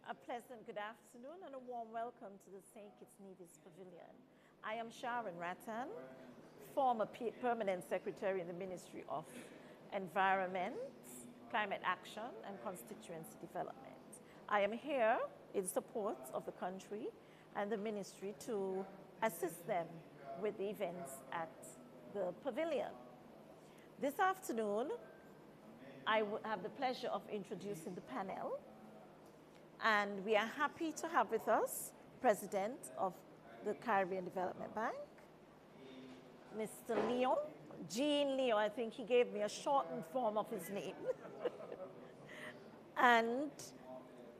A pleasant good afternoon and a warm welcome to the St. Kitts Nevis Pavilion. I am Sharon Rattan, former Permanent Secretary in the Ministry of Environment, Climate Action and Constituency Development. I am here in support of the country and the Ministry to assist them with the events at the pavilion. This afternoon, I have the pleasure of introducing the panel. And we are happy to have with us President of the Caribbean Development Bank, Mr. Leon, Jean Leon, I think he gave me a shortened form of his name, and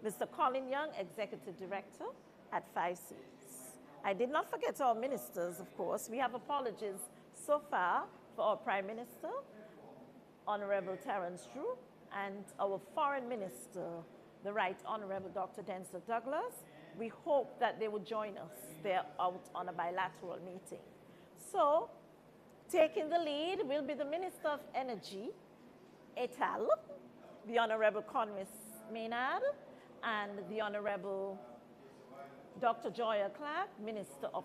Mr. Colin Young, Executive Director at 5Cs. I did not forget our ministers, of course. We have apologies so far for our Prime Minister, Honorable Terence Drew, and our Foreign Minister, the Right Honorable Dr. Denzel Douglas. We hope that they will join us. They're out on a bilateral meeting. So, taking the lead will be the Minister of Energy, et al., the Honorable Conway Maynard, and the Honorable Dr. Joya Clark, Minister of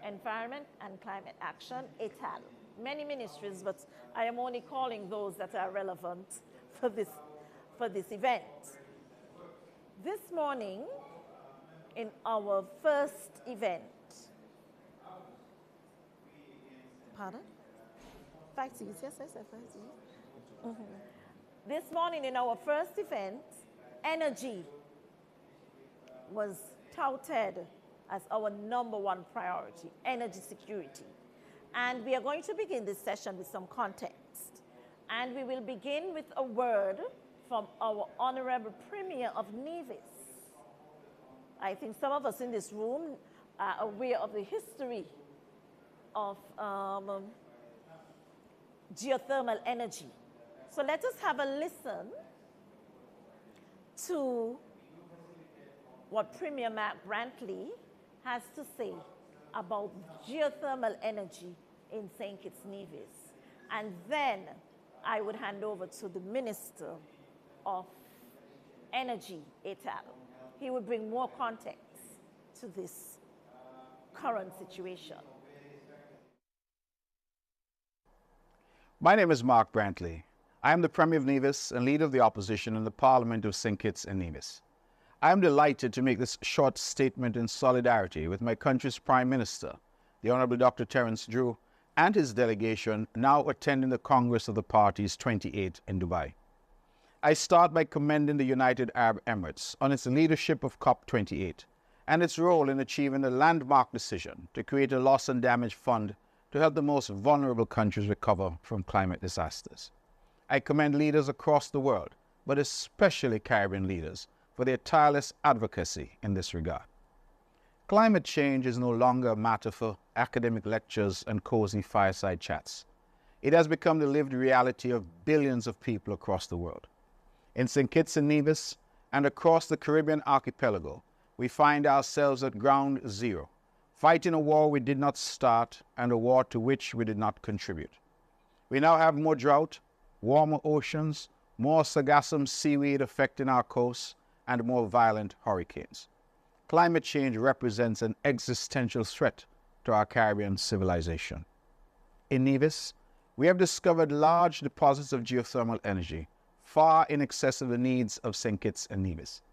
Environment and Climate Action, et al. Many ministries, but I am only calling those that are relevant for this event. This morning, in our first event, pardon? 5Cs, yes, I said 5Cs. This morning, in our first event, energy was touted as our #1 priority, energy security. And we are going to begin this session with some context. And we will begin with a word from our Honorable Premier of Nevis. I think some of us in this room are aware of the history of geothermal energy. So let us have a listen to what Premier Mark Brantley has to say about geothermal energy in St. Kitts Nevis. And then I would hand over to the Minister of Energy, et al. He will bring more context to this current situation. My name is Mark Brantley. I am the Premier of Nevis and Leader of the Opposition in the Parliament of St. Kitts and Nevis. I am delighted to make this short statement in solidarity with my country's Prime Minister, the Honourable Dr. Terence Drew, and his delegation now attending the Congress of the Parties 28 in Dubai. I start by commending the United Arab Emirates on its leadership of COP28 and its role in achieving the landmark decision to create a loss and damage fund to help the most vulnerable countries recover from climate disasters. I commend leaders across the world, but especially Caribbean leaders, for their tireless advocacy in this regard. Climate change is no longer a matter for academic lectures and cozy fireside chats. It has become the lived reality of billions of people across the world. In St. Kitts and Nevis and across the Caribbean archipelago, we find ourselves at ground zero, fighting a war we did not start and a war to which we did not contribute. We now have more drought, warmer oceans, more sargassum seaweed affecting our coasts, and more violent hurricanes. Climate change represents an existential threat to our Caribbean civilization. In Nevis, we have discovered large deposits of geothermal energy, far in excess of the needs of St. Kitts and Nevis.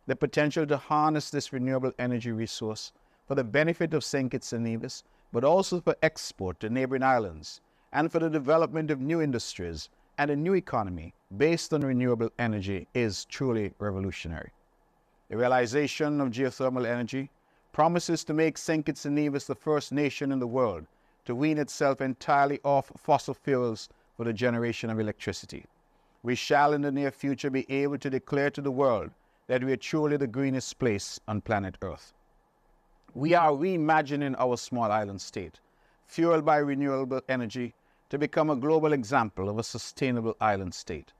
The potential to harness this renewable energy resource for the benefit of St. Kitts and Nevis, but also for export to neighboring islands, and for the development of new industries and a new economy based on renewable energy is truly revolutionary. The realization of geothermal energy promises to make St. Kitts and Nevis the first nation in the world to wean itself entirely off fossil fuels for the generation of electricity. We shall in the near future be able to declare to the world that we are truly the greenest place on planet Earth. We are reimagining our small island state, fueled by renewable energy, to become a global example of a sustainable island state.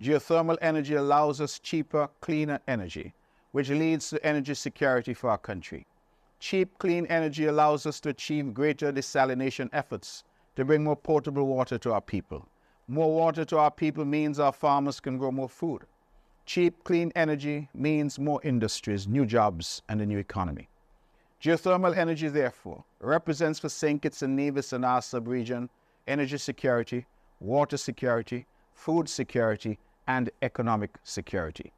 Geothermal energy allows us cheaper, cleaner energy, which leads to energy security for our country. Cheap, clean energy allows us to achieve greater desalination efforts to bring more potable water to our people. More water to our people means our farmers can grow more food. Cheap, clean energy means more industries, new jobs, and a new economy. Geothermal energy, therefore, represents for St. Kitts and Nevis and our sub-region energy security, water security, food security, and economic security.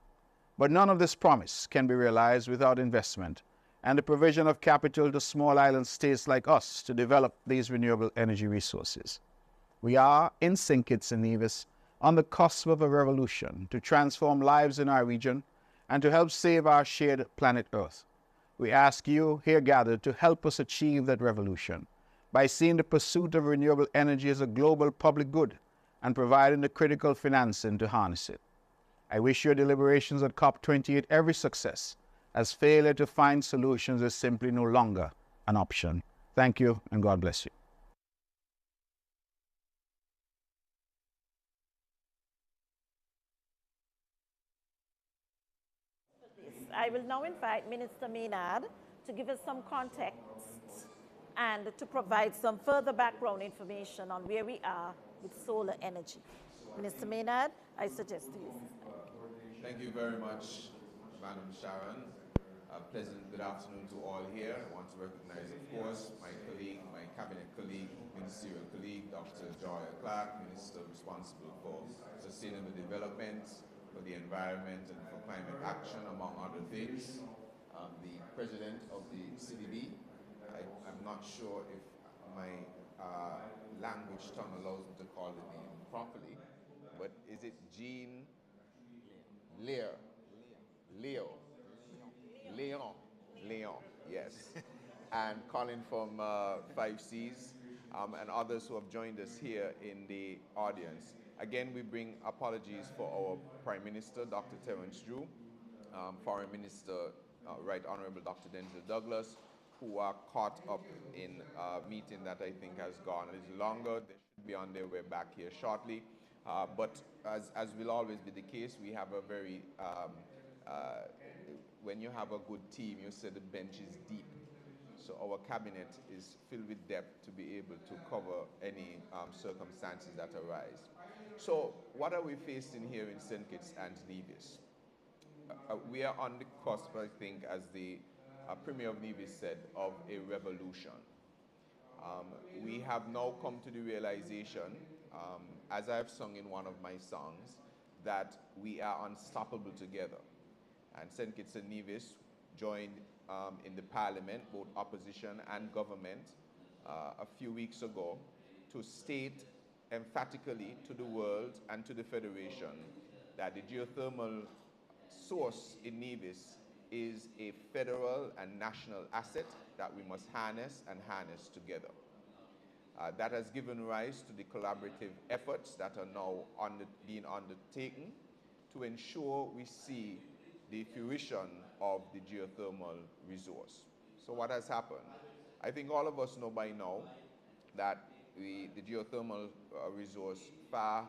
But none of this promise can be realized without investment and the provision of capital to small island states like us to develop these renewable energy resources. We are, in St. Kitts and Nevis, on the cusp of a revolution to transform lives in our region and to help save our shared planet Earth. We ask you here gathered to help us achieve that revolution by seeing the pursuit of renewable energy as a global public good and providing the critical financing to harness it. I wish your deliberations at COP28 every success, as failure to find solutions is simply no longer an option. Thank you, and God bless you. I will now invite Minister Maynard to give us some context and to provide some further background information on where we are with solar energy. Minister Maynard, I suggest to you. Thank you very much, Madam Sharon. Pleasant good afternoon to all here. I want to recognize, of course, my colleague, my cabinet colleague, ministerial colleague, Dr. Joy Clark, Minister responsible for sustainable development, for the environment, and for climate action, among other things. The president of the CDB, I'm not sure if my language tongue allows me to call the name properly, but is it Jean Leon, yes. And Colin from 5Cs and others who have joined us here in the audience. Again, we bring apologies for our Prime Minister, Dr. Terence Drew, Foreign Minister, Right Honorable Dr. Denzel Douglas, who are caught up in a meeting that I think has gone a little longer. They should be on their way back here shortly. But as will always be the case, we have a very, when you have a good team, you say the bench is deep. So our cabinet is filled with depth to be able to cover any circumstances that arise. So what are we facing here in St. Kitts and Nevis? We are on the cusp, I think, as the Premier of Nevis said, of a revolution. We have now come to the realization, as I've sung in one of my songs, that we are unstoppable together. And St. Kitts and Nevis joined in the parliament, both opposition and government, a few weeks ago to state emphatically to the world and to the Federation that the geothermal source in Nevis is a federal and national asset that we must harness and harness together. That has given rise to the collaborative efforts that are now being undertaken to ensure we see the fruition of the geothermal resource. So what has happened? I think all of us know by now that the geothermal resource far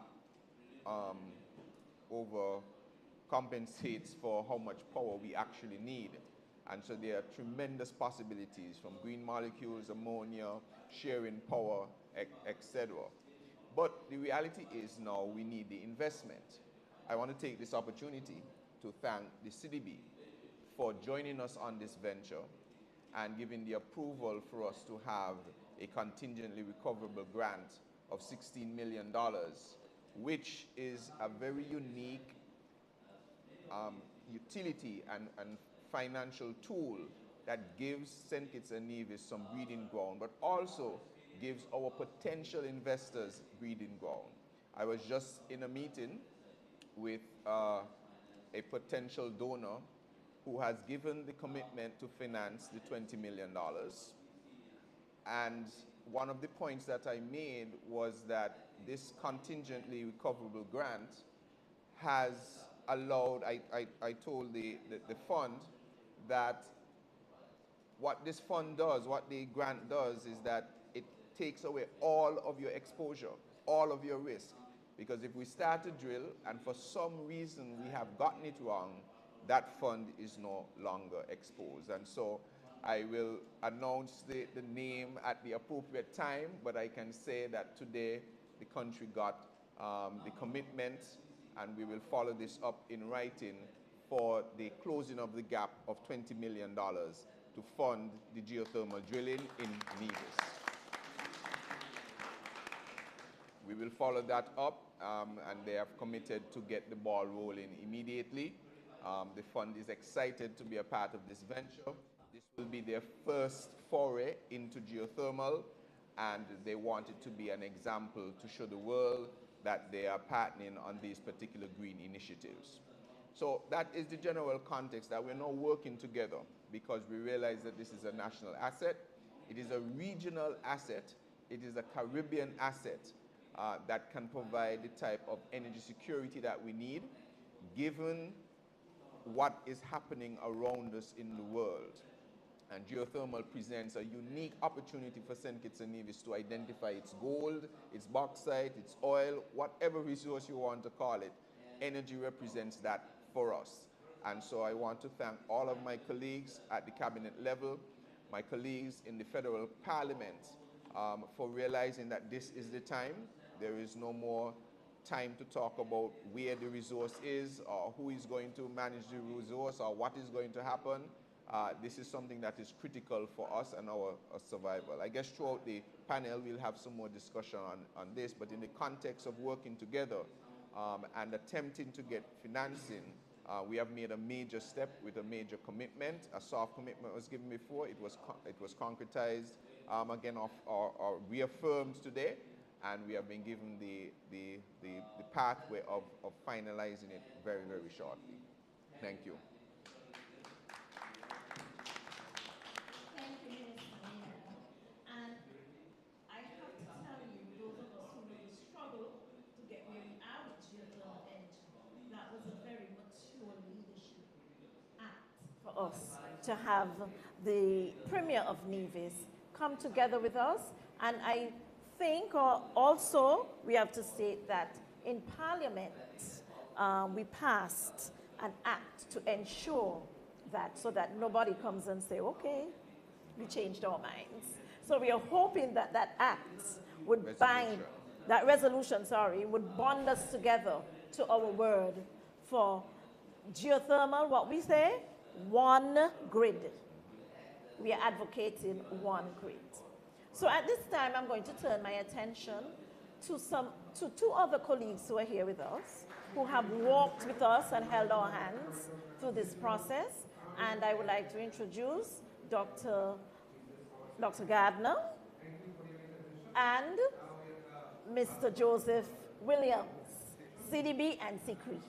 overcompensates for how much power we actually need. And so there are tremendous possibilities from green molecules, ammonia, sharing power, etc. But the reality is now we need the investment. I want to take this opportunity to thank the CDB for joining us on this venture and giving the approval for us to have a contingently recoverable grant of $16 million, which is a very unique utility and financial tool that gives St. Kitts and Nevis some breeding ground, but also gives our potential investors breeding ground. I was just in a meeting with a potential donor who has given the commitment to finance the $20 million. And one of the points that I made was that this contingently recoverable grant has allowed, I told the fund that what this fund does, what the grant does, is that it takes away all of your exposure, all of your risk. Because if we start to drill and for some reason we have gotten it wrong, that fund is no longer exposed. And so I will announce the name at the appropriate time, but I can say that today the country got the commitment and we will follow this up in writing for the closing of the gap of $20 million to fund the geothermal drilling in Nevis. We will follow that up, and they have committed to get the ball rolling immediately. The fund is excited to be a part of this venture. This will be their first foray into geothermal, and they want it to be an example to show the world that they are partnering on these particular green initiatives. So that is the general context, that we're now working together because we realize that this is a national asset. It is a regional asset. It is a Caribbean asset that can provide the type of energy security that we need, given what is happening around us in the world. And geothermal presents a unique opportunity for St. Kitts and Nevis to identify its gold, its bauxite, its oil, whatever resource you want to call it. Energy represents that for us. And so I want to thank all of my colleagues at the cabinet level, my colleagues in the federal parliament, for realizing that this is the time. There is no more time to talk about where the resource is or who is going to manage the resource or what is going to happen. This is something that is critical for us and our survival. I guess throughout the panel we'll have some more discussion on this, but in the context of working together and attempting to get financing, we have made a major step with a major commitment. A soft commitment was given before. It was concretized again or reaffirmed today, and we have been given the pathway of finalizing it very, very shortly. Thank you. Thank you, Minister Mayor. And I have to tell you, those of us who really struggle to get where we are with geothermal energy, that was a very mature leadership act for us to have the Premier of Nevis come together with us. And I think also we have to state that in Parliament we passed an act to ensure that, so that nobody comes and say, okay, we changed our minds. So we are hoping that that act would bind, that resolution, sorry, would bond us together to our word for geothermal, what we say, one grid. We are advocating one grid. So at this time, I'm going to turn my attention to two other colleagues who are here with us, who have walked with us and held our hands through this process. And I would like to introduce Dr. Gardner and Mr. Joseph Williams, CDB and CCRE.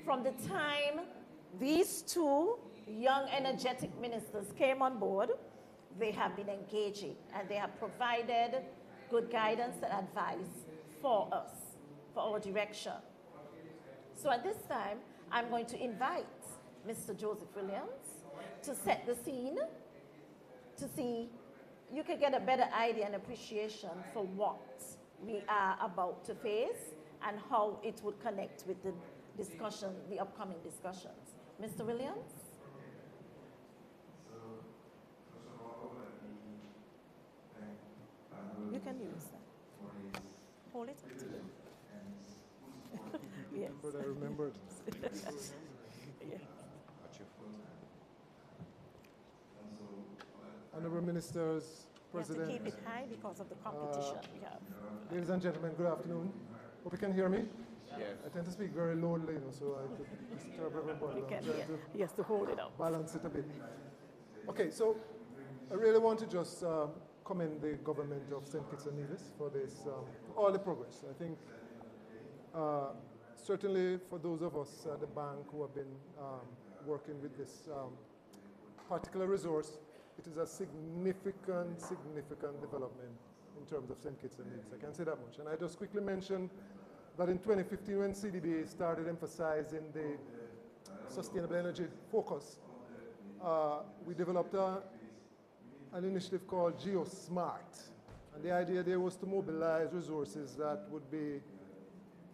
From the time these two young, energetic ministers came on board, they have been engaging and they have provided good guidance and advice for us, for our direction. So at this time, I'm going to invite Mr. Joseph Williams to set the scene, to see you can get a better idea and appreciation for what we are about to face and how it would connect with the discussion, the upcoming discussions. Mr. Williams? You can use that. Hold it up to you. Yes. But I remembered. Yeah. Honourable Ministers, President. We have to keep it high because of the competition we have. Ladies and gentlemen, good afternoon. Hope you can hear me. Yes. I tend to speak very loudly, so I could disturb everybody. You can, I'm trying yeah. to You have to hold it up. balance it a bit. Okay, so I really want to just commend the government of St. Kitts and Nevis for this, all the progress. I think certainly for those of us at the bank who have been working with this particular resource, it is a significant development in terms of St. Kitts and Nevis. I can say that much. And I just quickly mentioned that in 2015, when CDB started emphasizing the sustainable energy focus, we developed an initiative called GeoSmart. And the idea there was to mobilize resources that would be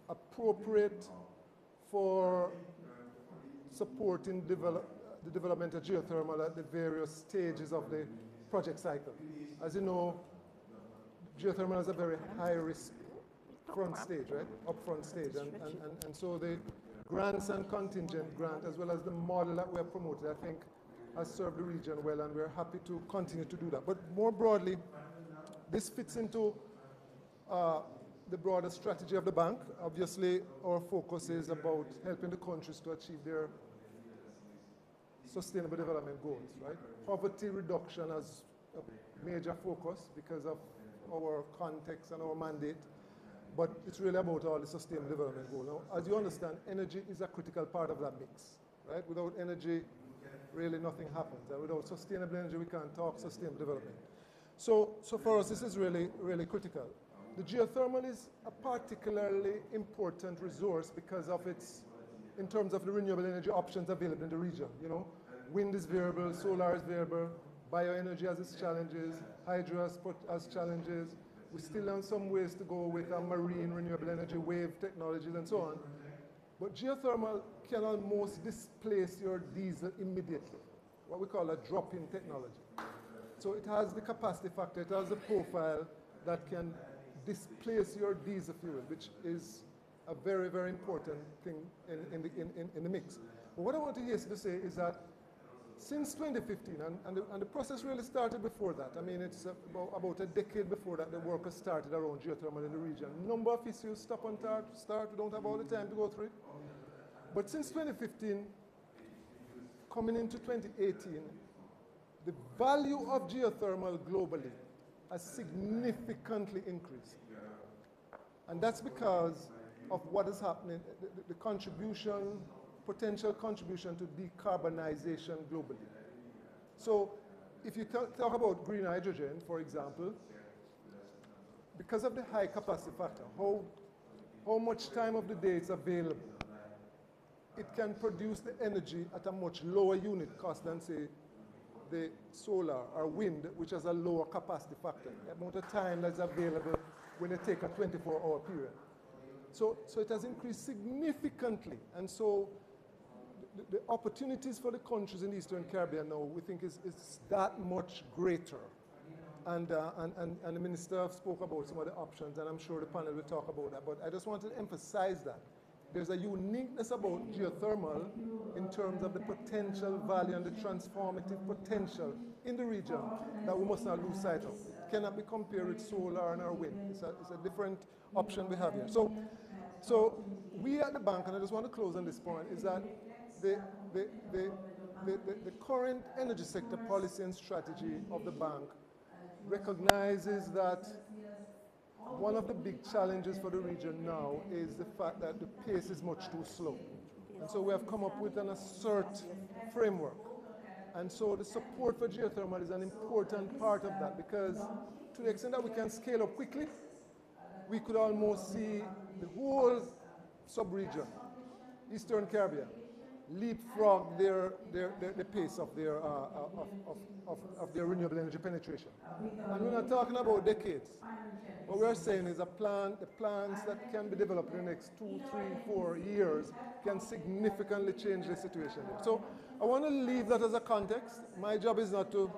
appropriate for supporting the development of geothermal at the various stages of the project cycle. As you know, geothermal is a very high risk upfront stage, right? Upfront stage. And so the grants and contingent grant, as well as the model that we have promoted, I think has served the region well, and we're happy to continue to do that. But more broadly, this fits into the broader strategy of the bank. Obviously, our focus is about helping the countries to achieve their sustainable development goals, right? Poverty reduction as a major focus because of our context and our mandate, but it's really about all the sustainable development goals. Now, as you understand, energy is a critical part of that mix, right? Without energy, really nothing happens. And without sustainable energy, we can't talk sustainable development. So for us, this is really, really critical. The geothermal is a particularly important resource because of its, in terms of the renewable energy options available in the region. You know, wind is variable, solar is variable, bioenergy has its challenges, hydro has challenges. We still have some ways to go with marine renewable energy, wave technologies, and so on. But geothermal can almost displace your diesel immediately, what we call a drop-in technology. So it has the capacity factor, it has the profile that can displace your diesel fuel, which is a very, very important thing in the mix. But what I want to hasten to say is that since 2015, and the process really started before that. I mean, it's about a decade before that the work has started around geothermal in the region. Number of issues, stop and start, we don't have all the time to go through it. But since 2015, coming into 2018, the value of geothermal globally has significantly increased. And that's because of what is happening, the contribution, potential contribution to decarbonization globally. So if you talk about green hydrogen, for example, because of the high capacity factor, how much time of the day it's available, it can produce the energy at a much lower unit cost than, say, the solar or wind, which has a lower capacity factor, the amount of time that's available when you take a 24-hour period. So it has increased significantly. And so the opportunities for the countries in the Eastern Caribbean now, we think is that much greater. And the minister spoke about some of the options, and I'm sure the panel will talk about that. But I just wanted to emphasize that there's a uniqueness about geothermal in terms of the potential value and the transformative potential in the region that we must not lose sight of. It cannot be compared with solar and our wind. It's a different option we have here. So we at the bank, and I just want to close on this point, is that the current energy sector policy and strategy of the bank recognizes that one of the big challenges for the region now is the fact that the pace is much too slow. And so we have come up with an assert framework. And so the support for geothermal is an important part of that, because to the extent that we can scale up quickly, we could almost see the whole sub-region, Eastern Caribbean, leapfrog the pace of their renewable energy penetration. And we're not talking about decades. What we're saying is the plans that can be developed in the next 2, 3, 4 years can significantly change the situation there. So I want to leave that as a context. My job is not to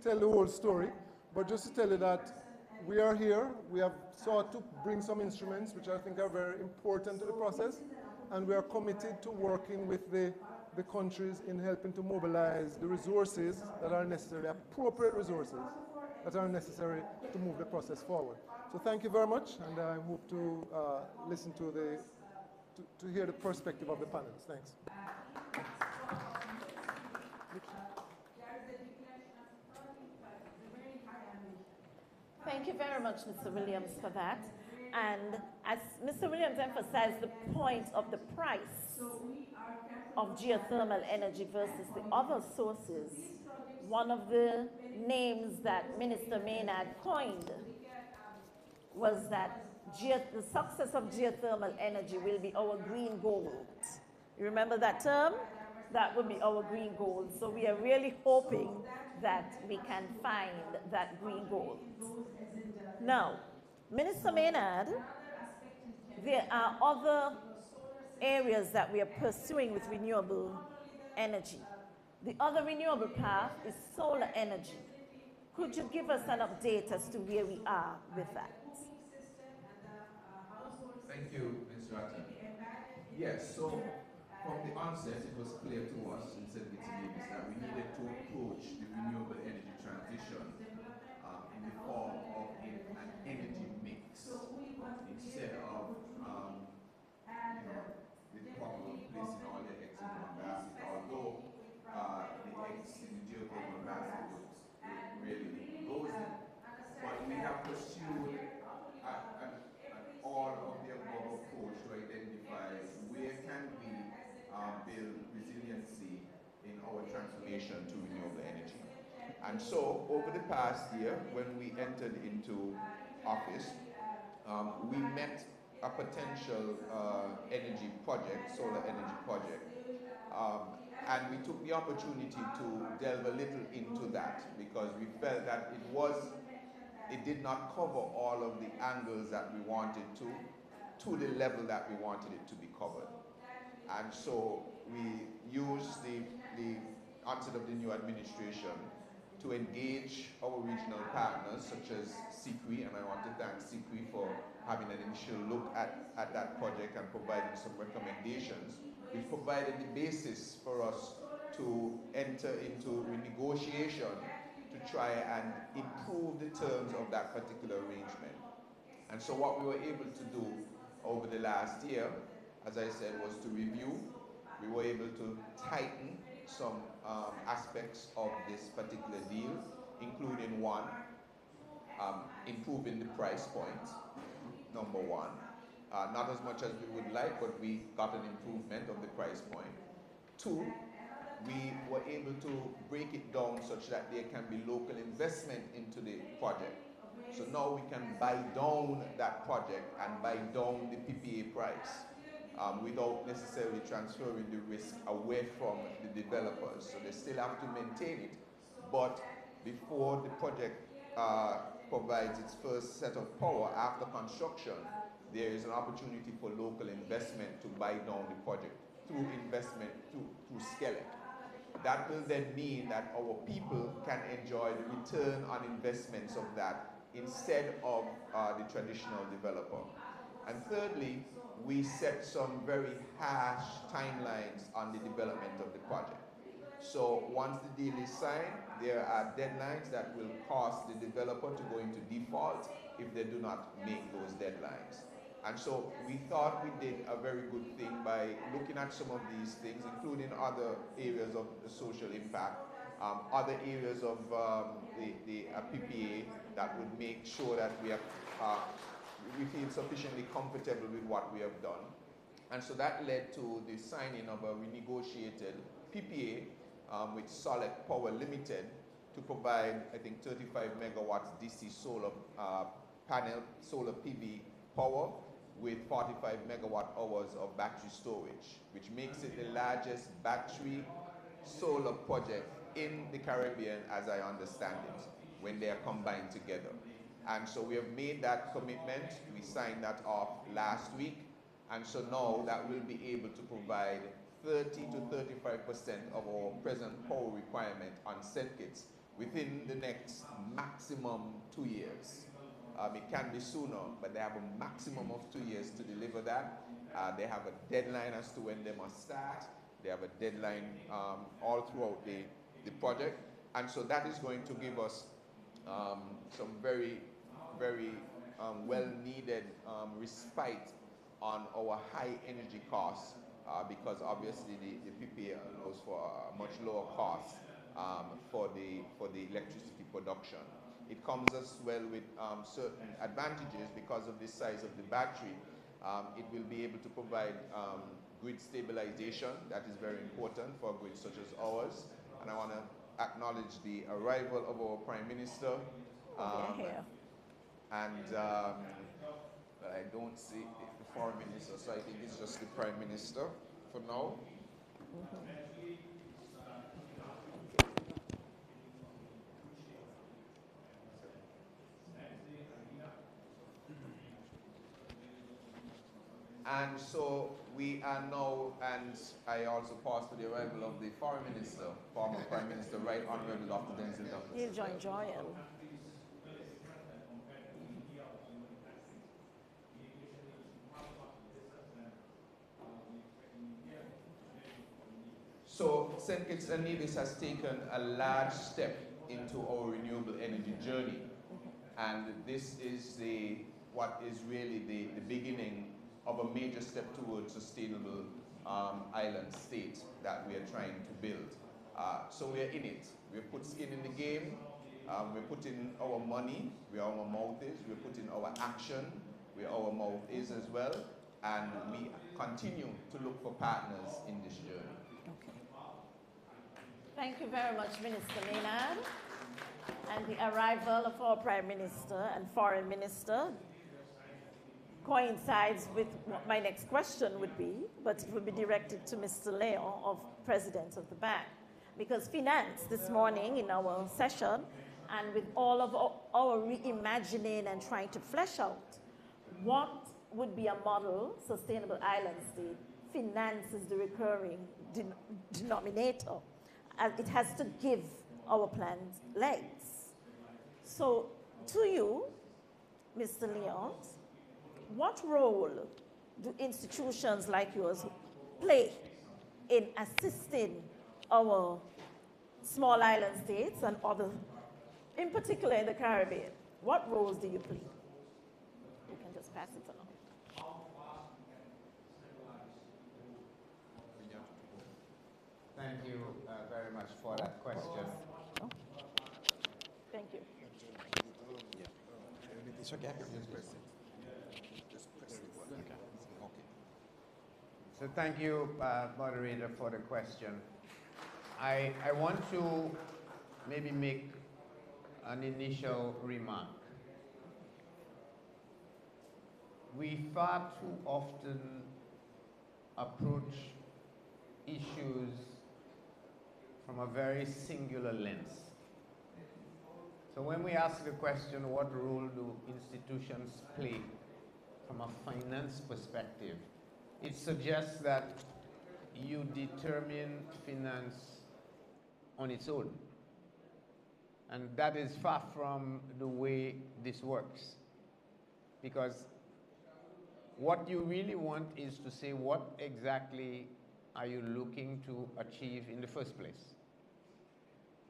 tell the whole story, but just to tell you that we are here. We have sought to bring some instruments which I think are very important to the process, and we are committed to working with the countries in helping to mobilize the resources that are necessary, appropriate resources that are necessary to move the process forward. So thank you very much, and I hope to listen to hear the perspective of the panelists. Thanks. Thank you very much, Mr. Williams, for that. And as Mr. Williams emphasized, the point of the price of geothermal energy versus the other sources, one of the names that Minister Maynard coined was that the success of geothermal energy will be our green gold. You remember that term? That would be our green gold. So we are really hoping that we can find that green gold. Now, Minister Maynard, there are other areas that we are pursuing with renewable energy. The other renewable path is solar energy. Could you give us an update as to where we are with that? Thank you, Ms. Ratton. Yes, so from the onset, it was clear to us in St. Kitts and Nevis that we needed to approach the renewable energy transition in the form of an energy mix instead of the problem of placing all their eggs in one basket. Although the eggs in the geothermal basket look really rosy, but we have pursued an all of the above approach to identify where can we build resiliency in our transformation to renewable energy. And so over the past year, when we entered into office, we met a potential energy project, solar energy project, and we took the opportunity to delve a little into that because we felt that it did not cover all of the angles that we wanted to the level that we wanted it to be covered. And so we used the onset of the new administration to engage our regional partners such as CICRI, and I want to thank CICRI for having an initial look at that project and providing some recommendations, which provided the basis for us to enter into renegotiation to try and improve the terms of that particular arrangement. And so what we were able to do over the last year, as I said, was to review. We were able to tighten some aspects of this particular deal, including one, improving the price point, number one. Not as much as we would like, but we got an improvement of the price point. Two, we were able to break it down such that there can be local investment into the project. So now we can buy down that project and buy down the PPA price without necessarily transferring the risk away from the developers. So they still have to maintain it, but before the project provides its first set of power after construction, there is an opportunity for local investment to buy down the project through investment, through scaling. That will then mean that our people can enjoy the return on investments of that instead of the traditional developer. And thirdly, we set some very harsh timelines on the development of the project. So once the deal is signed, there are deadlines that will cause the developer to go into default if they do not make those deadlines. And so we thought we did a very good thing by looking at some of these things, including other areas of the social impact, other areas of the PPA that would make sure that we feel sufficiently comfortable with what we have done. And so that led to the signing of a renegotiated PPA with Solid Power Limited to provide, I think, 35 megawatts DC solar panel, solar PV power with 45 megawatt hours of battery storage, which makes it the largest battery solar project in the Caribbean, as I understand it, when they are combined together. And so we have made that commitment. We signed that off last week. And so now that will be able to provide 30 to 35% of our present power requirement on St. Kitts within the next maximum 2 years. It can be sooner, but they have a maximum of 2 years to deliver that. They have a deadline as to when they must start. They have a deadline all throughout the project. And so that is going to give us some very, very well-needed respite on our high energy costs because obviously the PPA allows for a much lower cost for the electricity production. It comes as well with certain advantages because of the size of the battery. It will be able to provide grid stabilization. That is very important for a grid such as ours. And I want to acknowledge the arrival of our Prime Minister. But I don't see the Foreign Minister, so I think it's just the Prime Minister for now. And so we are now, and I also pass to the arrival of the Foreign Minister, former Prime Minister, Right Honorable Dr. Denzel Douglas. He'll join Joyan. So St. Kitts and Nevis has taken a large step into our renewable energy journey. And this is what is really the beginning of a major step towards sustainable island state that we are trying to build. So we are in it. We've put skin in the game. We're putting our money where our mouth is. We're putting our action where our mouth is as well. And we continue to look for partners in this journey. Okay. Thank you very much, Minister Maynard. And the arrival of our Prime Minister and Foreign Minister coincides with what my next question would be, but it would be directed to Mr. Leon, of President of the Bank. Because finance this morning in our session, and with all of our reimagining and trying to flesh out what would be a model sustainable island state, finance is the recurring denominator. And it has to give our plans legs. So to you, Mr. Leon, what role do institutions like yours play in assisting our small island states and other, in particular in the Caribbean? What roles do you play? You can just pass it along. Thank you very much for that question. Oh. Thank you. It's okay. Just press it. Just press it. Okay. So thank you, moderator, for the question. I want to maybe make an initial remark. We far too often approach issues from a very singular lens. So when we ask the question, what role do institutions play from a finance perspective, it suggests that you determine finance on its own. And that is far from the way this works. Because what you really want is to say, what exactly are you looking to achieve in the first place?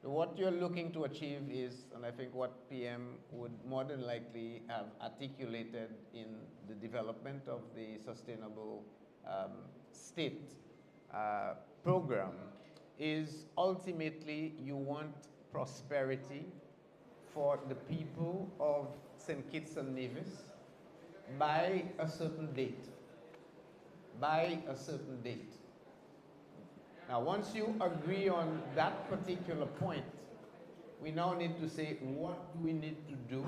What you're looking to achieve is, and I think what PM would more than likely have articulated in the development of the Sustainable State program, is ultimately you want prosperity for the people of St. Kitts and Nevis by a certain date. By a certain date. Now, once you agree on that particular point, we now need to say, what do we need to do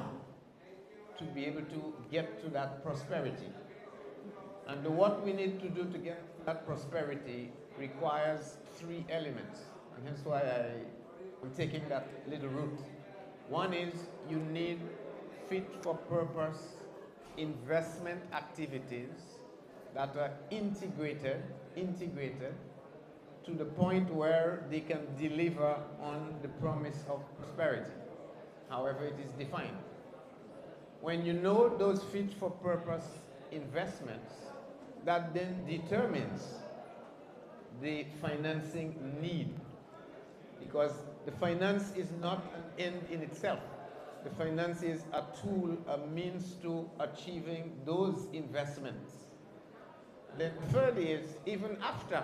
to be able to get to that prosperity? And what we need to do to get to that prosperity requires three elements. And hence why I'm taking that little route. One is you need fit-for-purpose investment activities that are integrated to the point where they can deliver on the promise of prosperity, however it is defined. When you know those fit-for-purpose investments, that then determines the financing need, because the finance is not an end in itself. The finance is a tool, a means to achieving those investments. Then third is, even after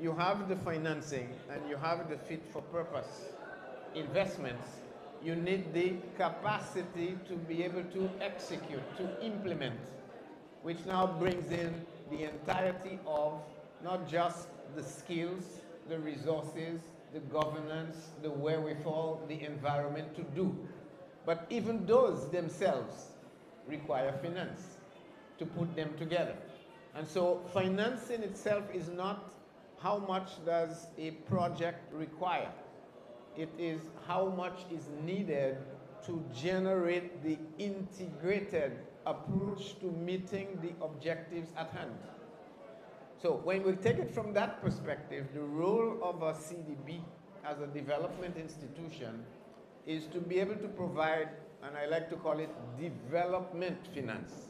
you have the financing and you have the fit-for-purpose investments, you need the capacity to be able to execute, to implement, which now brings in the entirety of not just the skills, the resources, the governance, the wherewithal, the environment to do. But even those themselves require finance to put them together. And so financing itself is not how much does a project require. It is how much is needed to generate the integrated approach to meeting the objectives at hand. So when we take it from that perspective, the role of a CDB as a development institution is to be able to provide, and I like to call it development finance.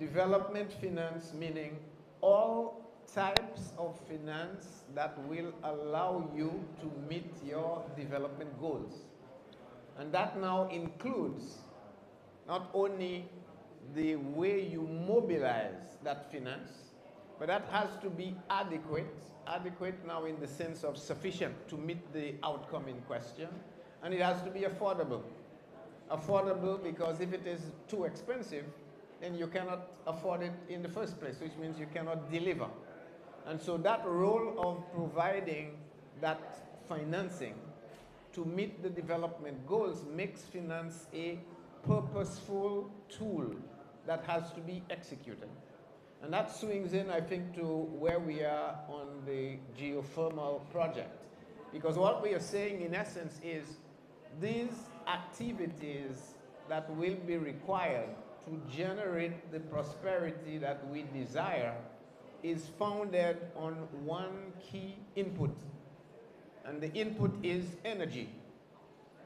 Development finance meaning all types of finance that will allow you to meet your development goals. And that now includes not only the way you mobilize that finance, but that has to be adequate now in the sense of sufficient to meet the outcome in question, and it has to be affordable. Affordable because if it is too expensive, then you cannot afford it in the first place, which means you cannot deliver. And so that role of providing that financing to meet the development goals makes finance a purposeful tool that has to be executed. And that swings in, I think, to where we are on the geothermal project. Because what we are saying, in essence, is these activities that will be required to generate the prosperity that we desire is founded on one key input. And the input is energy.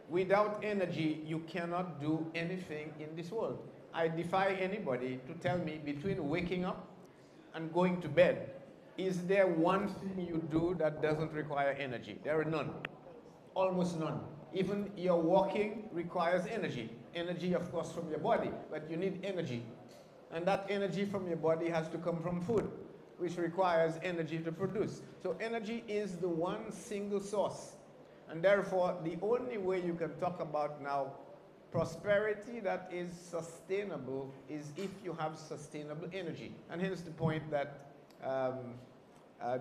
Without energy, you cannot do anything in this world. I defy anybody to tell me between waking up and going to bed, is there one thing you do that doesn't require energy? There are none. Almost none. Even your walking requires energy. Energy, of course, from your body, but you need energy. And that energy from your body has to come from food, which requires energy to produce. So energy is the one single source. And therefore, the only way you can talk about now prosperity that is sustainable is if you have sustainable energy. And hence the point that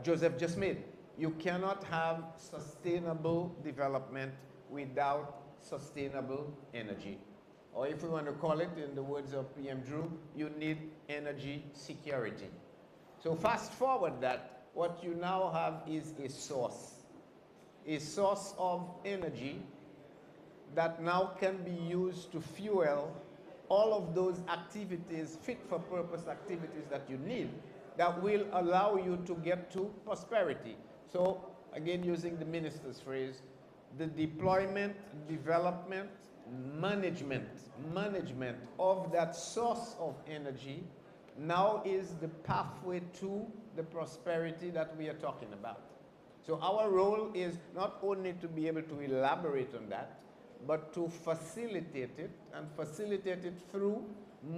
Joseph just made. You cannot have sustainable development without sustainable energy. Or if we want to call it in the words of PM Drew, you need energy security. So fast forward that, what you now have is a source of energy that now can be used to fuel all of those activities, fit for purpose activities that you need, that will allow you to get to prosperity. So again, using the minister's phrase, the deployment, development, management of that source of energy now is the pathway to the prosperity that we are talking about. So our role is not only to be able to elaborate on that, but to facilitate it, and facilitate it through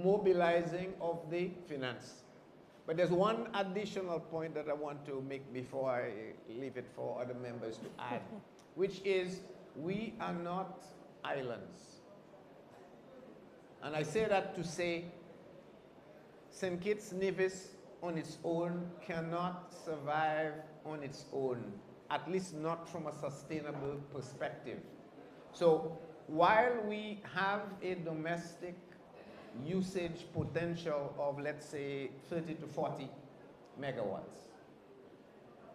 mobilizing of the finance. But there's one additional point that I want to make before I leave it for other members to add, which is we are not islands. And I say that to say St. Kitts Nevis on its own cannot survive on its own, at least not from a sustainable perspective. So while we have a domestic usage potential of, let's say, 30 to 40 megawatts,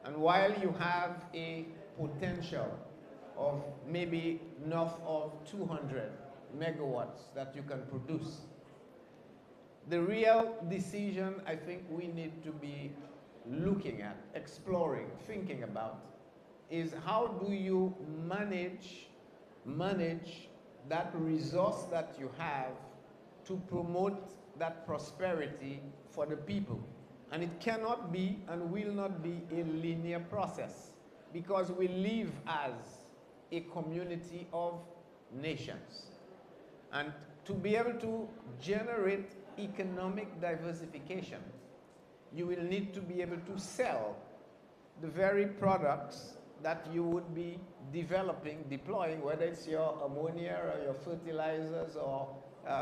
and while you have a potential of maybe north of 200 megawatts that you can produce, the real decision I think we need to be looking at, exploring, thinking about, is how do you manage that resource that you have to promote that prosperity for the people. And it cannot be and will not be a linear process, because we live as a community of nations. And to be able to generate economic diversification, you will need to be able to sell the very products that you would be developing, deploying, whether it's your ammonia or your fertilizers or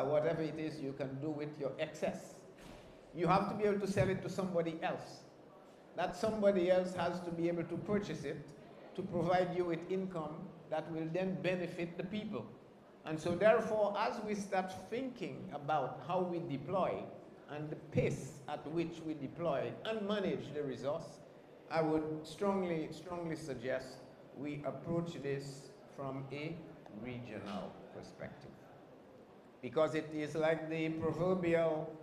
whatever it is you can do with your excess. You have to be able to sell it to somebody else. That somebody else has to be able to purchase it to provide you with income that will then benefit the people. And so therefore, as we start thinking about how we deploy and the pace at which we deploy and manage the resource, I would strongly suggest we approach this from a regional perspective. Because it is like the proverbial,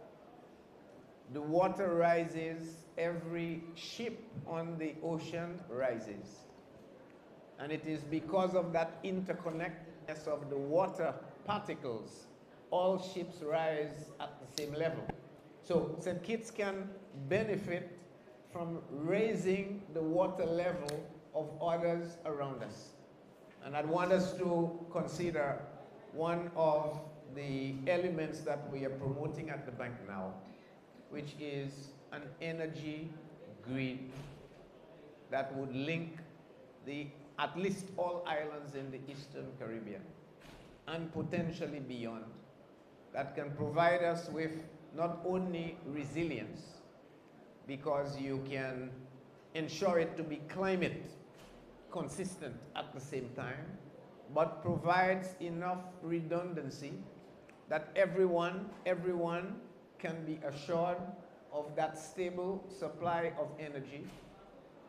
the water rises, every ship on the ocean rises. And it is because of that interconnectedness of the water particles, all ships rise at the same level. So St. Kitts can benefit from raising the water level of others around us. And I'd want us to consider one of the elements that we are promoting at the bank now, which is an energy grid that would link at least all islands in the Eastern Caribbean and potentially beyond, that can provide us with not only resilience, because you can ensure it to be climate consistent at the same time, but provides enough redundancy that everyone can be assured of that stable supply of energy,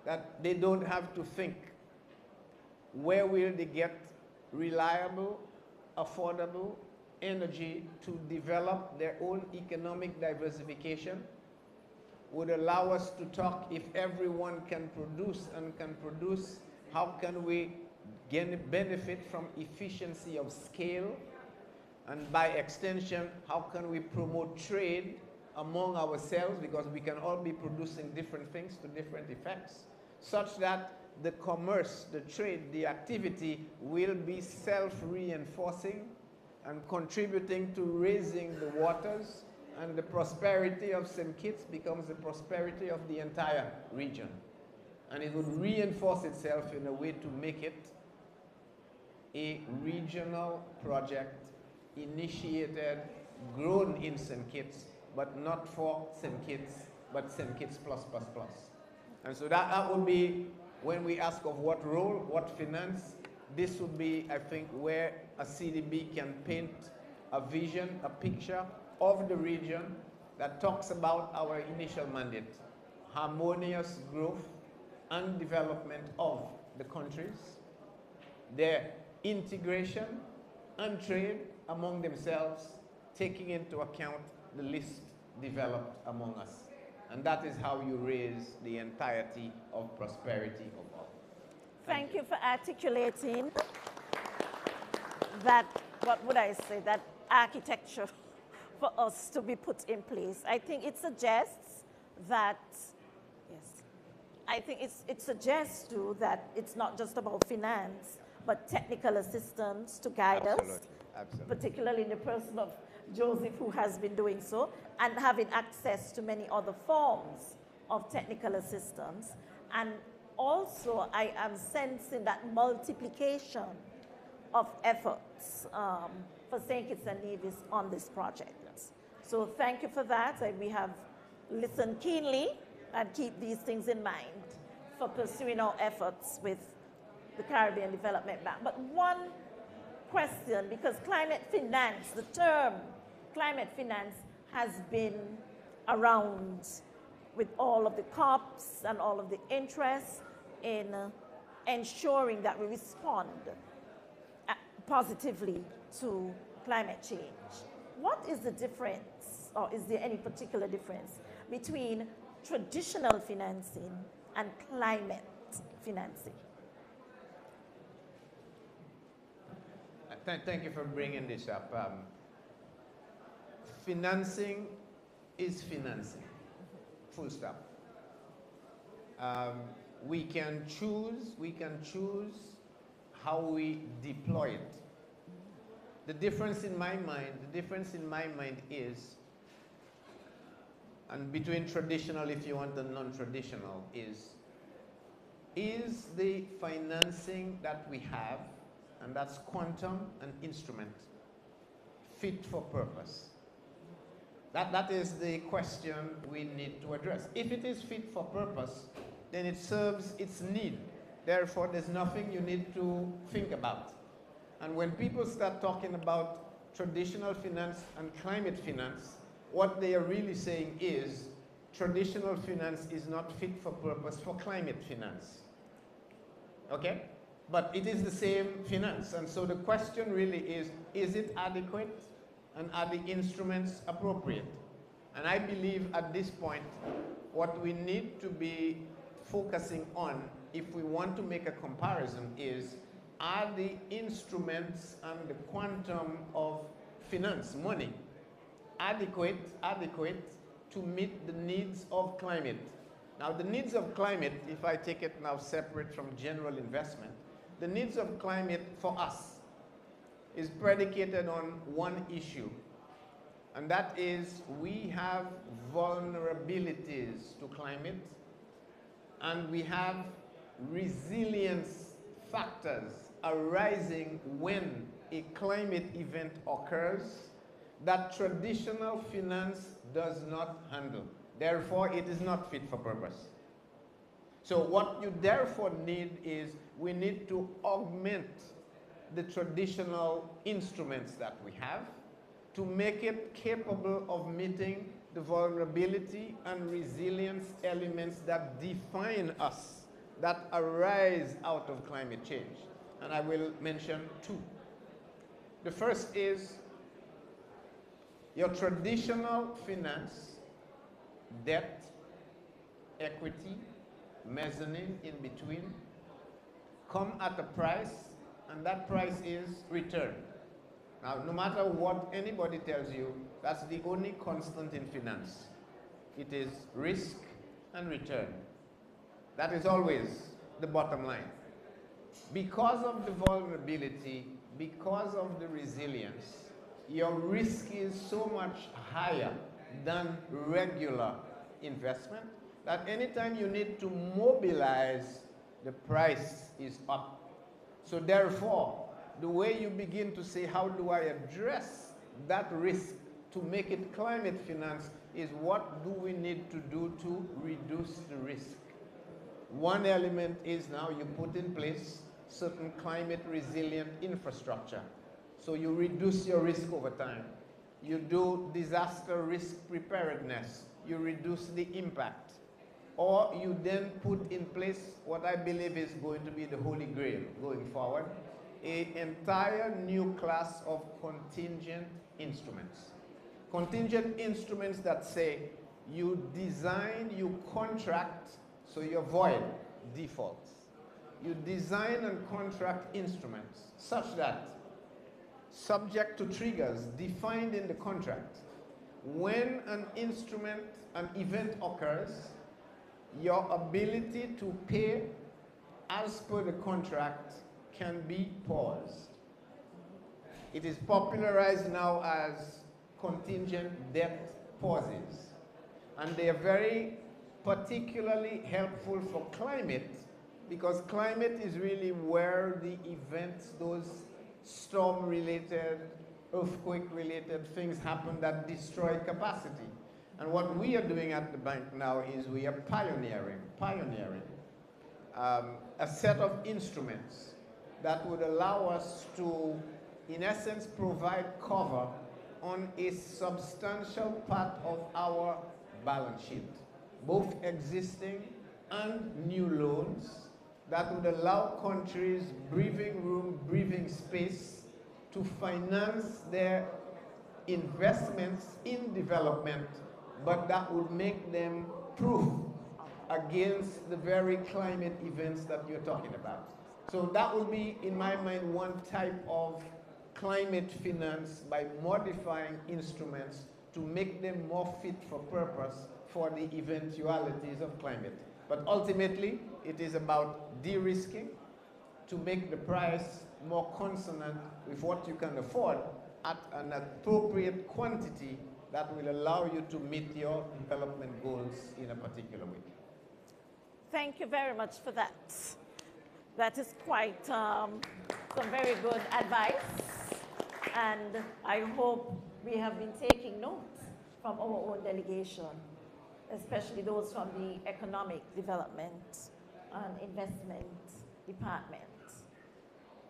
that they don't have to think, where will they get reliable, affordable energy to develop their own economic diversification? Would allow us to talk, if everyone can produce and can produce, how can we benefit from efficiency of scale? And by extension, how can we promote trade among ourselves, because we can all be producing different things to different effects, such that the commerce, the trade, the activity will be self-reinforcing and contributing to raising the waters, and the prosperity of St. Kitts becomes the prosperity of the entire region. And it would reinforce itself in a way to make it a regional project initiated, grown in St. Kitts, but not for St. Kitts, but St. Kitts plus. And so that would be, when we ask of what role, what finance, this would be, I think, where a CDB can paint a vision, a picture of the region that talks about our initial mandate: harmonious growth and development of the countries, their integration and trade among themselves, taking into account the least developed among us. And that is how you raise the entirety of prosperity of all. Thank you for articulating that, what would I say, that architecture for us to be put in place. I think it suggests that, yes, I think it suggests too that it's not just about finance, but technical assistance to guide us, particularly in the person of Joseph, who has been doing so, and having access to many other forms of technical assistance. And also, I am sensing that multiplication of efforts for St. Kitts and Nevis on this project. So thank you for that. We have listened keenly and keep these things in mind for pursuing our efforts with the Caribbean Development Bank. But one question, because climate finance, the term climate finance, has been around with all of the COPs and all of the interest in ensuring that we respond positively to climate change. What is the difference, or is there any particular difference between traditional financing and climate financing? Thank you for bringing this up. Financing is financing, full stop. We can choose how we deploy it. The difference in my mind is, and between traditional, if you want, and non-traditional, is the financing that we have, and that's quantum and instrument, fit for purpose? That is the question we need to address. If it is fit for purpose, then it serves its need. Therefore, there's nothing you need to think about. And when people start talking about traditional finance and climate finance, what they are really saying is traditional finance is not fit for purpose for climate finance. Okay? But it is the same finance. And so the question really is it adequate, and are the instruments appropriate? And I believe at this point, what we need to be focusing on, if we want to make a comparison, is, are the instruments and the quantum of finance, money, adequate to meet the needs of climate? Now, the needs of climate, if I take it now separate from general investment, the needs of climate for us is predicated on one issue, and that is we have vulnerabilities to climate, and we have resilience factors arising when a climate event occurs that traditional finance does not handle. Therefore, it is not fit for purpose. So what you therefore need is we need to augment the traditional instruments that we have to make it capable of meeting the vulnerability and resilience elements that define us, that arise out of climate change. And I will mention two. The first is your traditional finance, debt, equity, mezzanine in between, come at a price, and that price is return. Now, no matter what anybody tells you, that's the only constant in finance. It is risk and return. That is always the bottom line. Because of the vulnerability, because of the resilience, your risk is so much higher than regular investment that anytime you need to mobilize, the price is up. So therefore, the way you begin to say, how do I address that risk to make it climate finance, is what do we need to do to reduce the risk? One element is now you put in place certain climate resilient infrastructure. So you reduce your risk over time. You do disaster risk preparedness. You reduce the impact. Or you then put in place what I believe is going to be the holy grail going forward, an entire new class of contingent instruments. Contingent instruments that say you design, you contract, so you avoid defaults. You design and contract instruments such that, subject to triggers defined in the contract, when an instrument, an event occurs, your ability to pay as per the contract can be paused. It is popularized now as contingent debt pauses. And they are very particularly helpful for climate, because climate is really where the events, those storm-related, earthquake-related things happen that destroy capacity. And what we are doing at the bank now is we are pioneering a set of instruments that would allow us to, in essence, provide cover on a substantial part of our balance sheet, both existing and new loans, that would allow countries breathing room, breathing space to finance their investments in development, but that would make them proof against the very climate events that you're talking about. So that would be, in my mind, one type of climate finance, by modifying instruments to make them more fit for purpose for the eventualities of climate. But ultimately, it is about de-risking to make the price more consonant with what you can afford at an appropriate quantity that will allow you to meet your development goals in a particular way. Thank you very much for that. That is quite some very good advice. And I hope we have been taking notes from our own delegation, especially those from the Economic Development and Investment Department.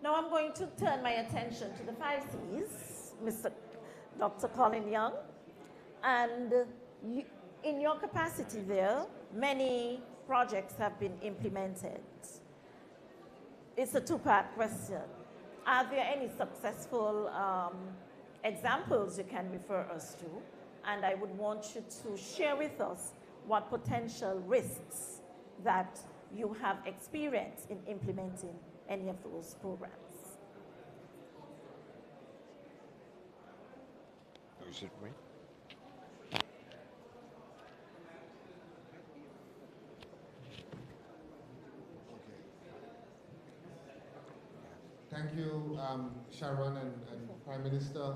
Now I'm going to turn my attention to the 5 Cs, Mr. Dr. Colin Young. And in your capacity there, many projects have been implemented. It's a two-part question. Are there any successful examples you can refer us to? And I would want you to share with us what potential risks that you have experienced in implementing any of those programs. Is it me? Thank you, Sharon and Prime Minister.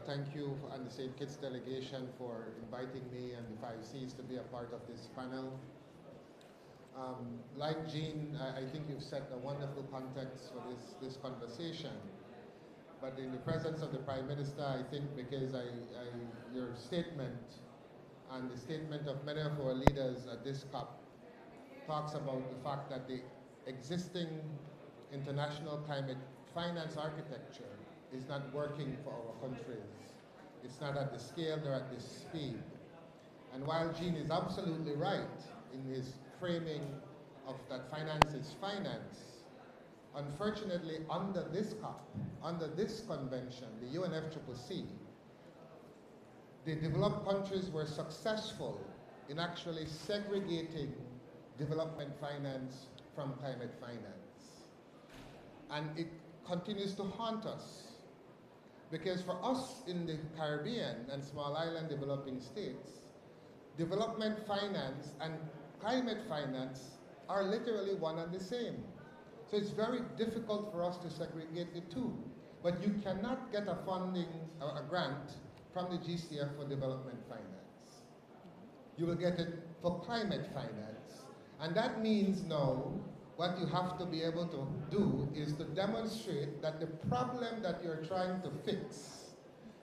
Thank you and the St. Kitts delegation for inviting me and the 5Cs to be a part of this panel. Like Jean, I think you've set a wonderful context for this conversation. But in the presence of the Prime Minister, I think because your statement and the statement of many of our leaders at this COP talks about the fact that the existing international climate finance architecture is not working for our countries. It's not at the scale nor at the speed. And while Jean is absolutely right in his framing of that finance is finance, unfortunately under this COP, under this convention, the UNFCCC, the developed countries were successful in actually segregating development finance from climate finance. And it continues to haunt us. Because for us in the Caribbean and small island developing states, development finance and climate finance are literally one and the same. So it's very difficult for us to segregate the two. But you cannot get a funding, a grant from the GCF for development finance. You will get it for climate finance. And that means now, what you have to be able to do is to demonstrate that the problem that you're trying to fix,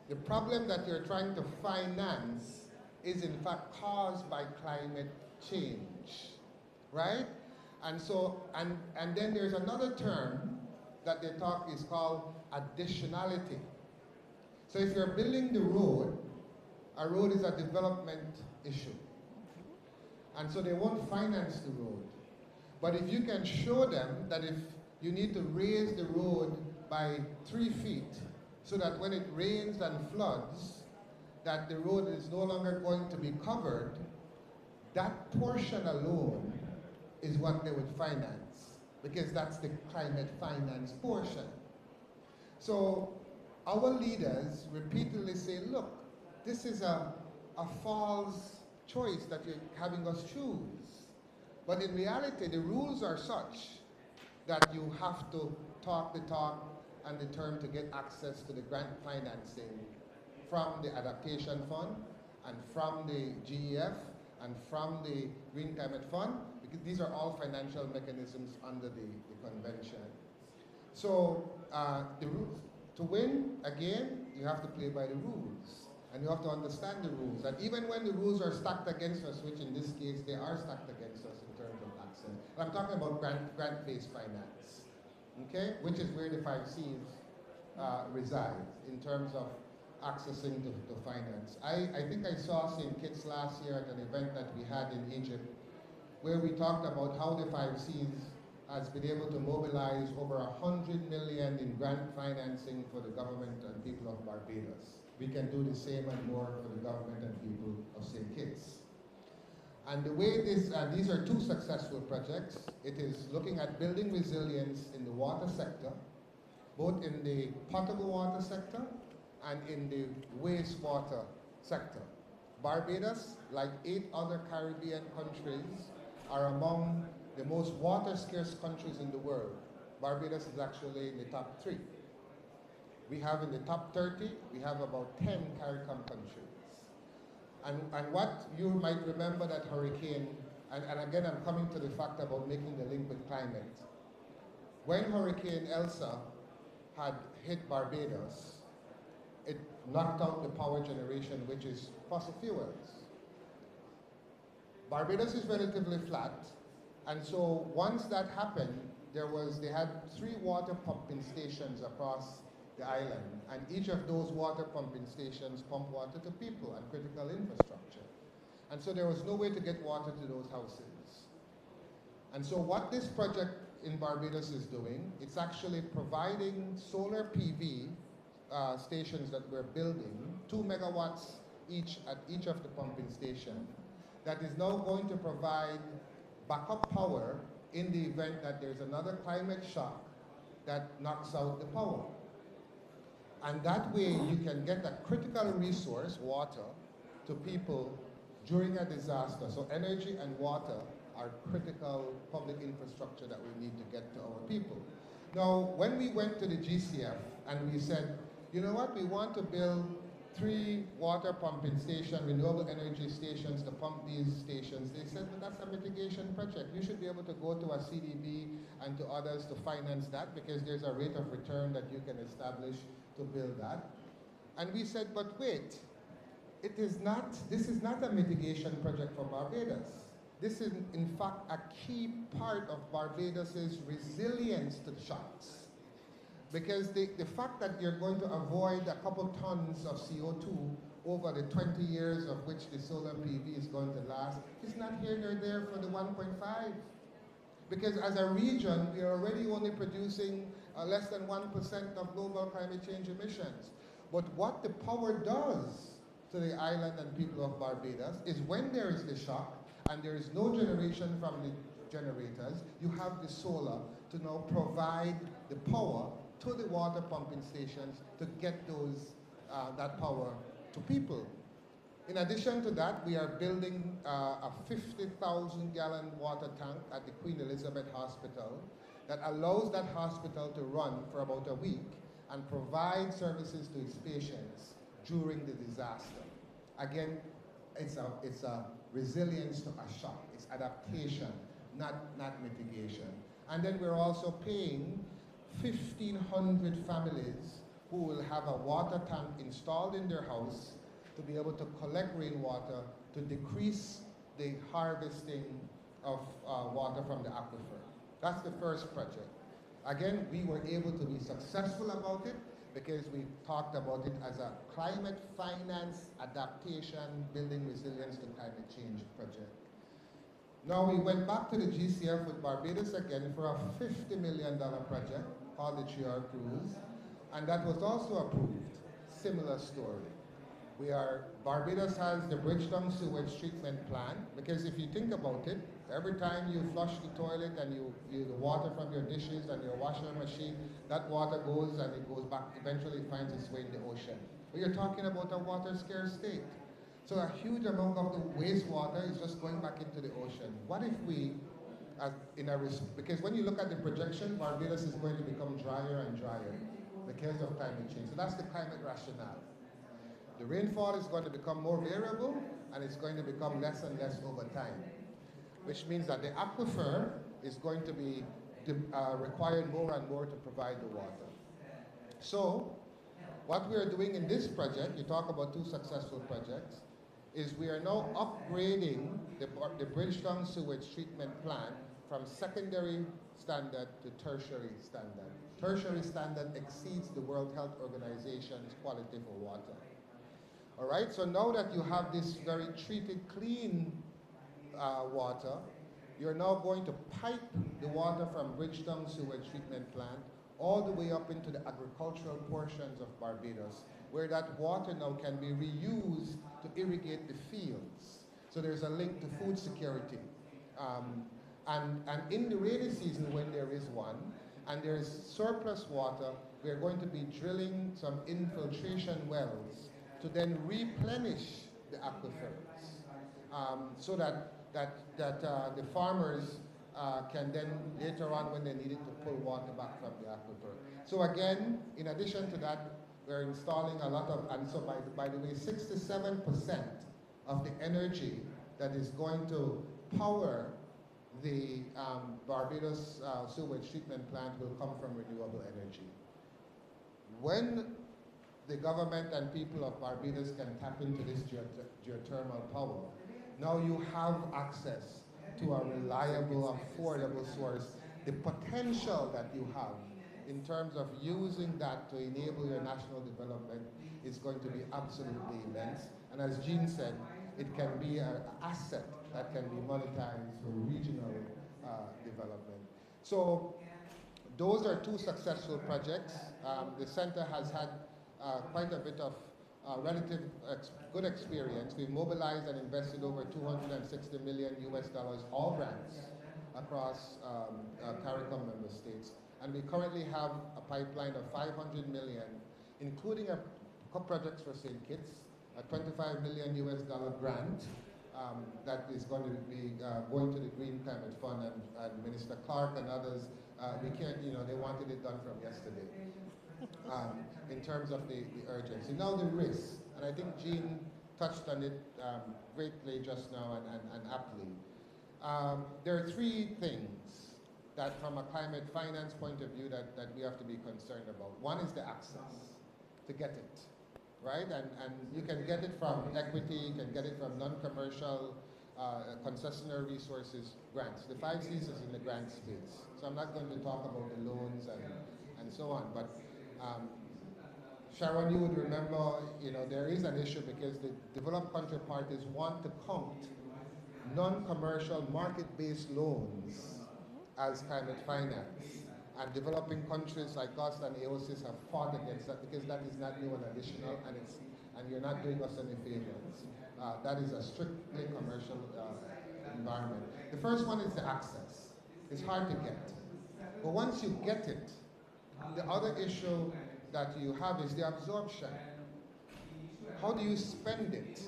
the problem that you're trying to finance is in fact caused by climate change, right? And so, and then there's another term that they talk is called additionality. So if you're building the road, a road is a development issue. And so they won't finance the road. But if you can show them that if you need to raise the road by 3 feet so that when it rains and floods, that the road is no longer going to be covered, that portion alone is what they would finance, because that's the climate finance portion. So our leaders repeatedly say, look, this is a false choice that you're having us choose. But in reality, the rules are such that you have to talk the talk and the term to get access to the grant financing from the Adaptation Fund and from the GEF and from the Green Climate Fund, because these are all financial mechanisms under the convention. So to win, again, you have to play by the rules. And you have to understand the rules. And even when the rules are stacked against us, which in this case they are stacked against us in terms of access. And I'm talking about grant-based finance, okay? Which is where the 5Cs reside in terms of accessing to finance. I think I saw St. Kitts last year at an event that we had in Egypt, where we talked about how the 5Cs has been able to mobilize over 100 million in grant financing for the government and people of Barbados. We can do the same and more for the government and people of St. Kitts. And the way these are 2 successful projects. It is looking at building resilience in the water sector, both in the potable water sector and in the wastewater sector. Barbados, like 8 other Caribbean countries, are among the most water-scarce countries in the world. Barbados is actually in the top 3. We have in the top 30, we have about 10 CARICOM countries. And what you might remember that hurricane, and again I'm coming to the fact about making the link with climate. When Hurricane Elsa had hit Barbados, it knocked out the power generation, which is fossil fuels. Barbados is relatively flat, and so once that happened, they had 3 water pumping stations across the island, and each of those water pumping stations pump water to people and critical infrastructure. And so there was no way to get water to those houses. And so what this project in Barbados is doing, it's actually providing solar PV stations that we're building, 2 megawatts each at each of the pumping stations, that is now going to provide backup power in the event that there's another climate shock that knocks out the power. And that way you can get a critical resource, water, to people during a disaster. So energy and water are critical public infrastructure that we need to get to our people. Now, when we went to the GCF and we said, you know what, we want to build 3 water pumping stations, renewable energy stations to pump these stations, they said, well, that's a mitigation project. You should be able to go to a CDB and to others to finance that because there's a rate of return that you can establish to build that. And we said, but wait, this is not a mitigation project for Barbados. This is, in fact, a key part of Barbados's resilience to shocks. Because the fact that you're going to avoid a couple tons of CO2 over the 20 years of which the solar PV is going to last is not here nor there for the 1.5. Because as a region, we are already only producing less than 1% of global climate change emissions. But what the power does to the island and people of Barbados is when there is the shock and there is no generation from the generators, you have the solar to now provide the power to the water pumping stations to get that power to people. In addition to that, we are building a 50,000 gallon water tank at the Queen Elizabeth Hospital that allows that hospital to run for about a week and provide services to its patients during the disaster. Again, it's a resilience to a shock. It's adaptation, not mitigation. And then we're also paying 1,500 families who will have a water tank installed in their house to be able to collect rainwater to decrease the harvesting of water from the aquifer. That's the first project. Again, we were able to be successful about it because we talked about it as a climate finance adaptation, building resilience to climate change project. Now we went back to the GCF with Barbados again for a $50 million project called the GR Cruise, and that was also approved. Similar story. Barbados has the Bridgetown sewage treatment plant, because if you think about it, every time you flush the toilet and the water from your dishes and your washing machine, that water goes and it goes back, eventually it finds its way in the ocean. But you're talking about a water scarce state. So a huge amount of the wastewater is just going back into the ocean. What if we, because when you look at the projection, Barbados is going to become drier and drier because of climate change. So that's the climate rationale. The rainfall is going to become more variable and it's going to become less and less over time, which means that the aquifer is going to be required more and more to provide the water. So what we are doing in this project, you talk about 2 successful projects, is we are now upgrading the Bridgetown sewage treatment plant from secondary standard to tertiary standard. Tertiary standard exceeds the World Health Organization's quality for water. All right, so now that you have this very treated, clean water, you're now going to pipe the water from Bridgetown sewage treatment plant all the way up into the agricultural portions of Barbados, where that water now can be reused to irrigate the fields. So there's a link to food security. And in the rainy season, when there is one, and there's surplus water, we're going to be drilling some infiltration wells to then replenish the aquifers, so that the farmers can then later on, when they need it, to pull water back from the aquifer. So again, in addition to that, we're installing a lot of, and so by the way, 67% of the energy that is going to power the Barbados sewage treatment plant will come from renewable energy. When the government and people of Barbados can tap into this geothermal power, now you have access to a reliable, affordable source. The potential that you have in terms of using that to enable your national development is going to be absolutely immense. And as Jean said, it can be an asset that can be monetized for regional development. So those are 2 successful projects. The center has had quite a bit of relative good experience. We've mobilized and invested over $260 million US, all grants, across CARICOM member states. And we currently have a pipeline of $500 million, including a couple projects for St. Kitts, a $25 million US grant that is going to be going to the Green Climate Fund, and Minister Clark and others we can't, they wanted it done from yesterday. In terms of the urgency. Now the risk, and I think Jean touched on it greatly just now and aptly. There are three things that from a climate finance point of view that we have to be concerned about. One is the access to get it, right? And you can get it from equity, you can get it from non-commercial concessionary resources grants. The 5 C's is in the grant space. So I'm not going to talk about the loans and so on, but Sharon, you would remember, there is an issue because the developed country parties want to count non-commercial market-based loans as climate finance. And developing countries like us and AOCs have fought against that because that is not new and additional, and you're not doing us any favors. That is a strictly commercial environment. The first one is the access. It's hard to get. But once you get it, the other issue that you have is the absorption. How do you spend it,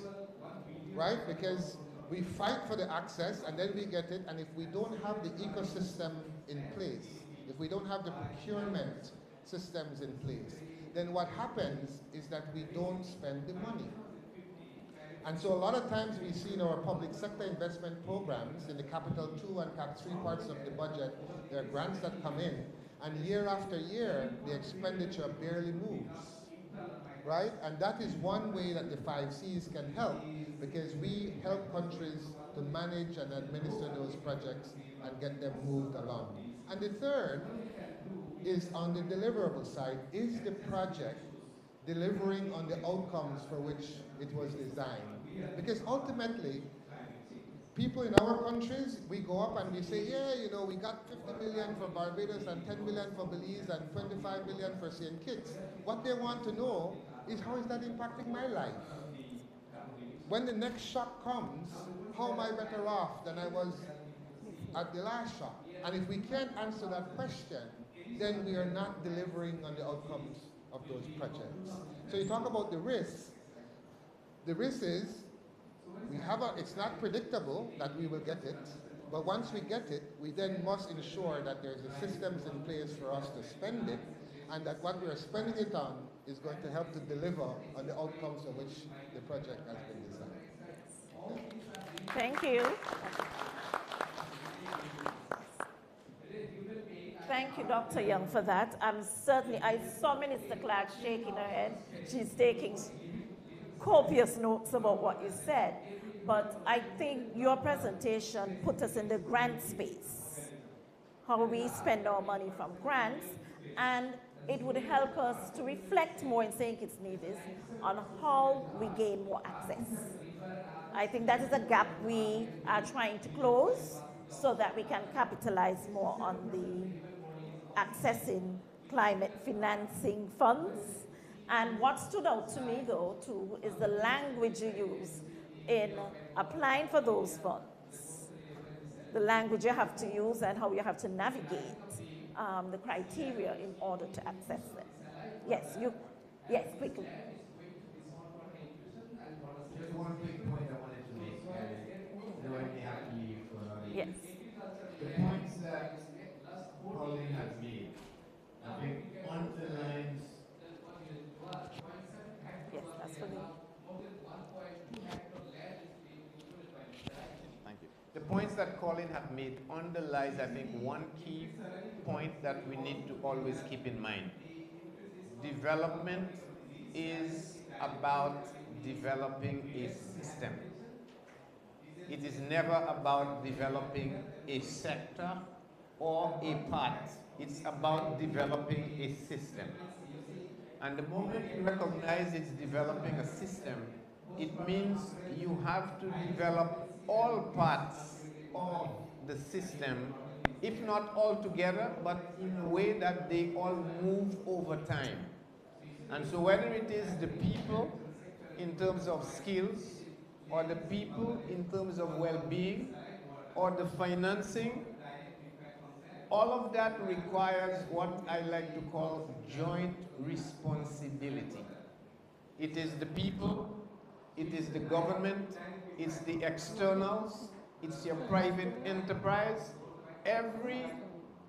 right? Because we fight for the access and then we get it, and if we don't have the ecosystem in place, if we don't have the procurement systems in place, then what happens is that we don't spend the money. And so a lot of times we see in our public sector investment programs, in the Capital 2 and Cap 3 parts of the budget, there are grants that come in, and year after year, the expenditure barely moves, right? And that is one way that the 5 C's can help, because we help countries to manage and administer those projects and get them moved along. And the third is on the deliverable side. Is the project delivering on the outcomes for which it was designed? Because ultimately, people in our countries, we go up and we say, yeah, we got 50 million for Barbados and 10 million for Belize and 25 million for St. Kitts. What they want to know is, how is that impacting my life? When the next shock comes, how am I better off than I was at the last shock? And if we can't answer that question, then we are not delivering on the outcomes of those projects. So you talk about the risk. The risk is, it's not predictable that we will get it, but once we get it, we then must ensure that there's the systems in place for us to spend it, and that what we are spending it on is going to help to deliver on the outcomes of which the project has been designed. Thank you. Thank you, Dr. Young, for that. I saw Minister Clark shaking her head. She's taking copious notes about what you said. But I think your presentation put us in the grant space, how we spend our money from grants, and it would help us to reflect more in St. Kitts Nevis on how we gain more access. I think that is a gap we are trying to close so that we can capitalize more on the accessing climate financing funds. And what stood out to me, though, too, is the language you use in applying for those funds. The language you have to use and how you have to navigate the criteria in order to access them. Yes, quickly. Just one quick point I wanted to make, and I may have to leave for another. Yes. The points that Colin has made, I think, underlines. Yes, that's for me. Thank you. The points that Colin have made underlies, I think, one key point that we need to always keep in mind. Development is about developing a system. It is never about developing a sector or a part. It's about developing a system. And the moment you recognize it's developing a system, it means you have to develop all parts of the system, if not all together, but in a way that they all move over time. And so whether it is the people in terms of skills, or the people in terms of well-being, or the financing, all of that requires what I like to call joint responsibility. It is the people, it is the government, it's the externals, it's your private enterprise. Every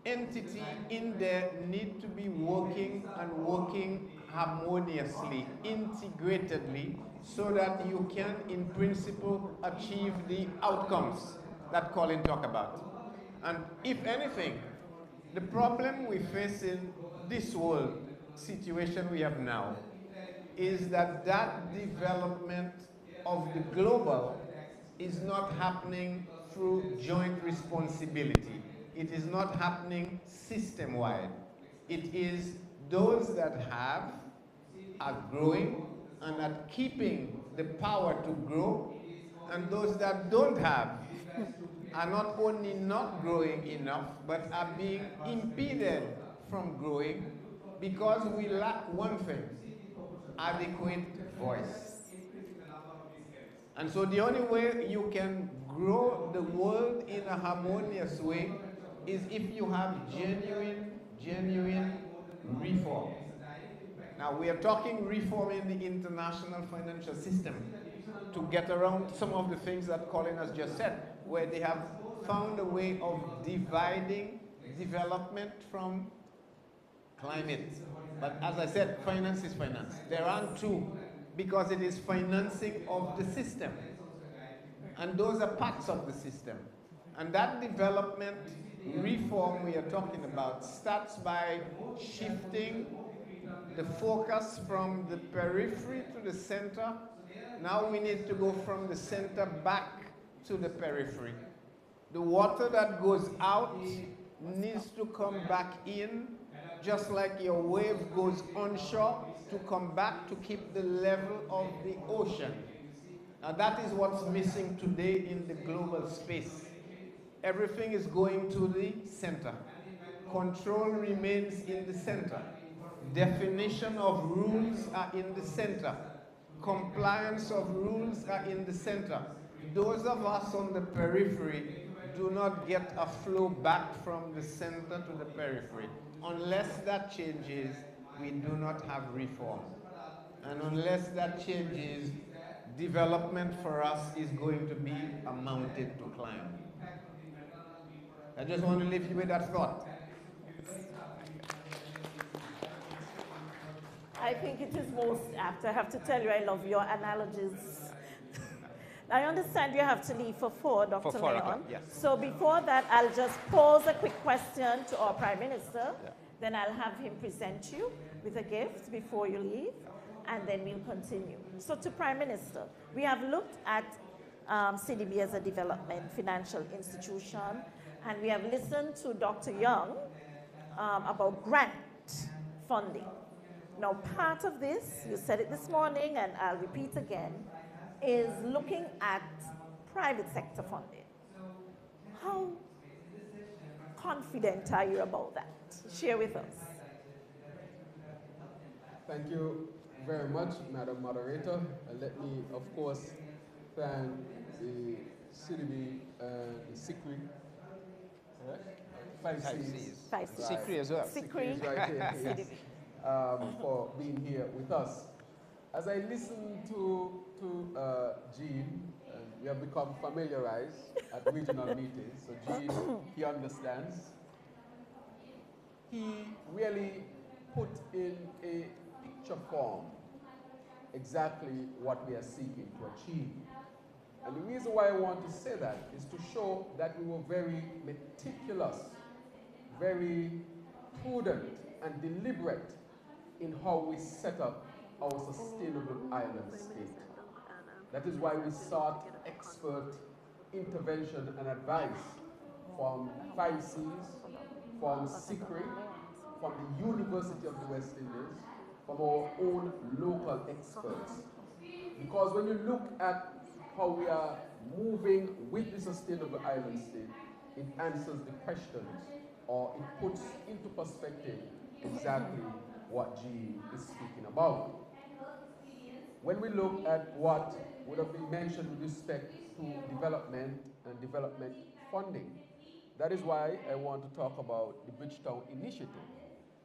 entity in there need to be working and working harmoniously, integratedly, so that you can, in principle, achieve the outcomes that Colin talked about. And if anything, the problem we face in this world situation we have now is that that development of the global is not happening through joint responsibility. It is not happening system-wide. It is those that have are growing and are keeping the power to grow, and those that don't have are not only not growing enough, but are being impeded from growing because we lack one thing: adequate voice. And so the only way you can grow the world in a harmonious way is if you have genuine reform. Now we are talking reform in the international financial system to get around some of the things that Colin has just said, where they have found a way of dividing development from climate. But as I said, finance is finance. There aren't two, because it is financing of the system. And those are parts of the system. And that development reform we are talking about starts by shifting the focus from the periphery to the center. Now we need to go from the center back to the periphery. The water that goes out needs to come back in, just like your wave goes onshore to come back to keep the level of the ocean. Now that is what's missing today in the global space. Everything is going to the center. Control remains in the center. Definition of rules are in the center. Compliance of rules are in the center. Those of us on the periphery do not get a flow back from the center to the periphery. Unless that changes, we do not have reform. And unless that changes, development for us is going to be a mountain to climb. I just want to leave you with that thought. I think it is most apt. I have to tell you, I love your analogies. I understand you have to leave for 4, Dr. For 4 Leon. o'clock, yes. So before that, I'll just pose a quick question to our Prime Minister. Yeah. Then I'll have him present you with a gift before you leave, and then we'll continue. So to Prime Minister, we have looked at CDB as a development financial institution, and we have listened to Dr. Young about grant funding. Now, part of this, you said it this morning, and I'll repeat again, is looking at private sector funding. How confident are you about that? Share with us. Thank you very much, Madam Moderator. And let me, of course, thank the CDB and the SICRI. Five C's. Five C's. SICRI as well. SICRI is right here, yes. CDB. For being here with us. As I listen to Gene, we have become familiarized at regional meetings, so Gene, he understands. He really put in a picture form exactly what we are seeking to achieve. And the reason why I want to say that is to show that we were very meticulous, very prudent and deliberate in how we set up our sustainable island state. That is why we sought expert intervention and advice from 5Cs, from SICRI, from the University of the West Indies, from our own local experts. Because when you look at how we are moving with the sustainable island state, it answers the questions, or it puts into perspective exactly what G is speaking about. When we look at what would have been mentioned with respect to development and development funding, that is why I want to talk about the Bridgetown Initiative.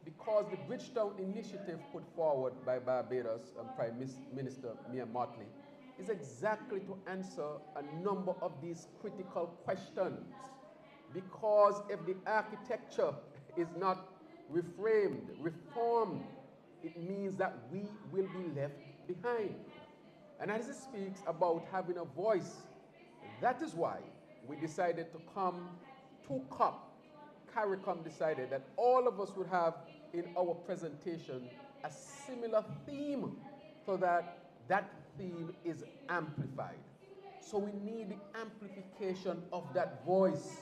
Because the Bridgetown Initiative put forward by Barbados and Prime Minister Mia Mottley is exactly to answer a number of these critical questions. Because if the architecture is not reframed, reformed, it means that we will be left behind. And as it speaks about having a voice, that is why we decided to come to COP. CARICOM decided that all of us would have in our presentation a similar theme so that that theme is amplified. So we need the amplification of that voice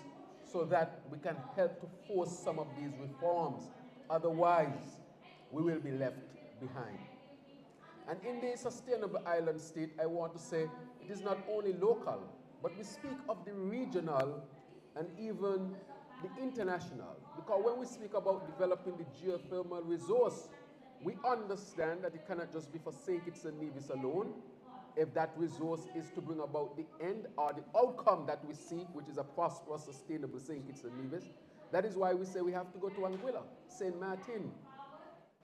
so that we can help to force some of these reforms. Otherwise, we will be left behind. And in the sustainable island state, I want to say it is not only local, but we speak of the regional and even the international. Because when we speak about developing the geothermal resource, we understand that it cannot just be for St. Kitts and Nevis alone. If that resource is to bring about the end or the outcome that we seek, which is a prosperous, sustainable St. Kitts and Nevis, that is why we say we have to go to Anguilla, St. Martin,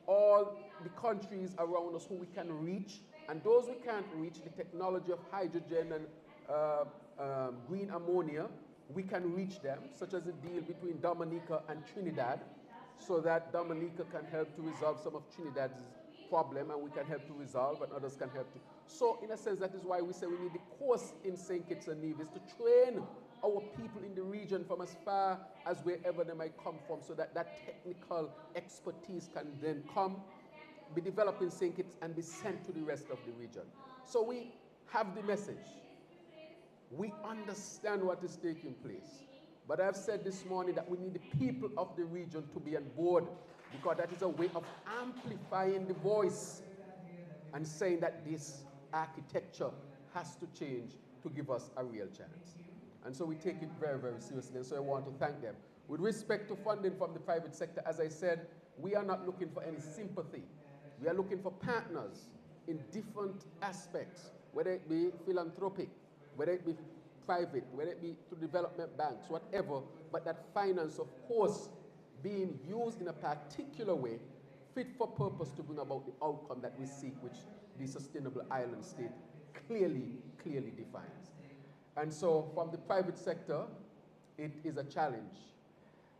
all the countries around us who we can reach, and those we can't reach, the technology of hydrogen and green ammonia, we can reach them, such as the deal between Dominica and Trinidad, so that Dominica can help to resolve some of Trinidad's problem, and we can help to resolve, and others can help to. So, in a sense, that is why we say we need the course in St. Kitts and Nevis to train our people in the region from as far as wherever they might come from, so that that technical expertise can then come, be developed in St. Kitts, and be sent to the rest of the region. So we have the message. We understand what is taking place. But I've said this morning that we need the people of the region to be on board, because that is a way of amplifying the voice and saying that this architecture has to change to give us a real chance. And so we take it very, very seriously, and so I want to thank them. With respect to funding from the private sector, as I said, we are not looking for any sympathy. We are looking for partners in different aspects, whether it be philanthropic, whether it be private, whether it be through development banks, whatever, but that finance, of course, being used in a particular way, fit for purpose to bring about the outcome that we seek, which the sustainable island state clearly defines. And so from the private sector, it is a challenge.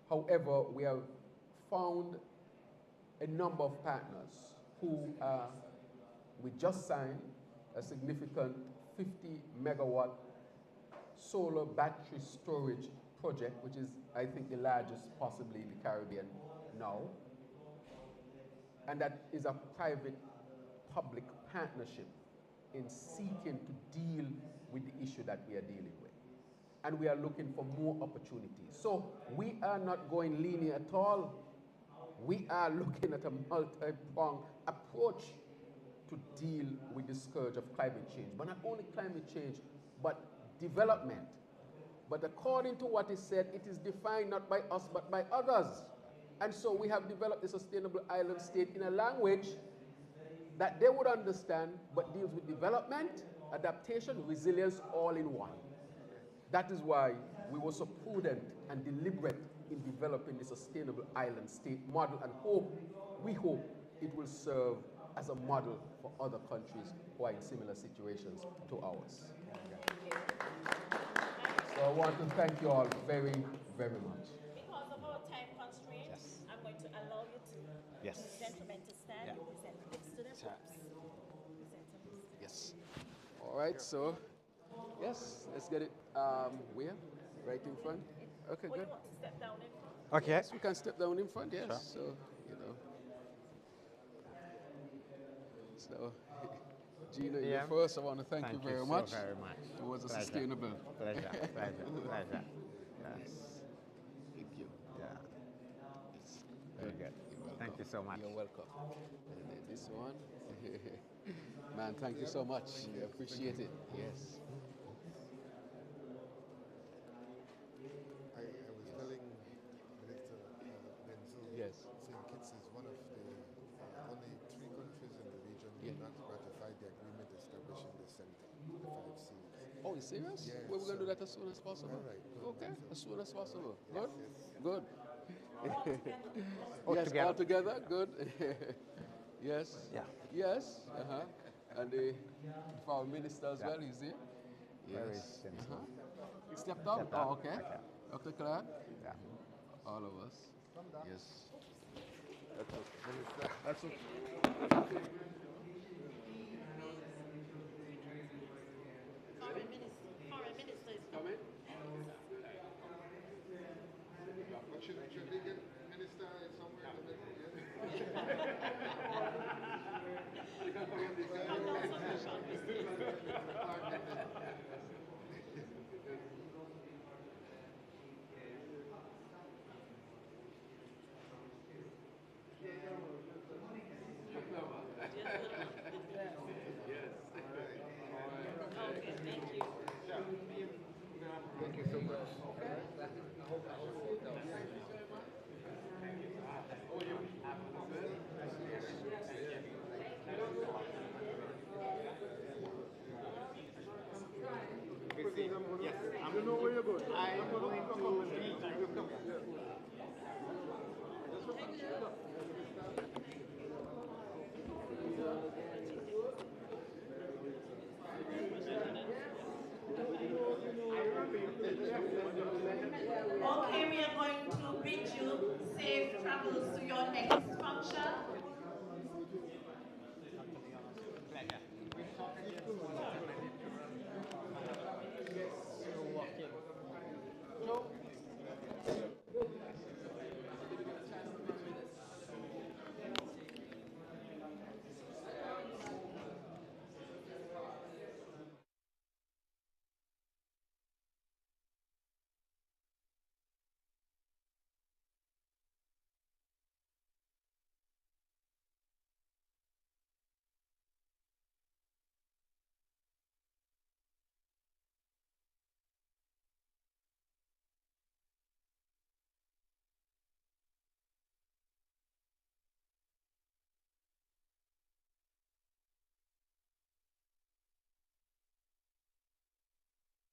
However, we have found a number of partners who we just signed a significant 50 megawatt solar battery storage project, which is, I think, the largest possibly in the Caribbean now. And that is a private-public partnership in seeking to deal with the issue that we are dealing with. And we are looking for more opportunities. So we are not going linear at all. We are looking at a multi-pronged approach to deal with the scourge of climate change. But not only climate change, but development. But according to what is said, it is defined not by us, but by others. And so we have developed the sustainable island state in a language that they would understand, but deals with development, adaptation, resilience, all in one. That is why we were so prudent and deliberate in developing the sustainable island state model, and we hope it will serve as a model for other countries who are in similar situations to ours. So I want to thank you all very, very much. Because of our time constraint, yes, I'm going to allow you to, yes, gentlemen, to stand and present gifts to them. Yes. All right, so, yes, let's get it. Where? Right in front? Okay, Would good. you want to step down in front? Okay. Yes, we can step down in front, yes. Sure. So, you know. So, Gina, you're first. I want to thank you very much. Thank you so very much. Towards a Pleasure. sustainable. Pleasure. Yes. Thank you. Yeah. It's Very good. Thank you so much. You're welcome. And then this one. Man, thank you so much. I appreciate it. Yes. I was telling Director Benzo, Yes. St. Kitts is one of the only 3 countries in the region who have not ratified the agreement establishing the center, the 5 Cs. Oh, you serious? Yeah, We're going to do so- that as soon as possible. All right. Okay, as soon as possible. Good? Yes. Good. All Yes, together. all together. Good. Yes. Yeah. Yes. And for our minister as well, is he? Very Yes. simple. He stepped up? Stepped up. Oh, okay. Okay. Dr. Clark? Yeah. All of us. Yes. That's okay. That's okay. Foreign minister is coming. But should they get minister somewhere in the middle? Thank you so much. I hope it helps. You know where you're going.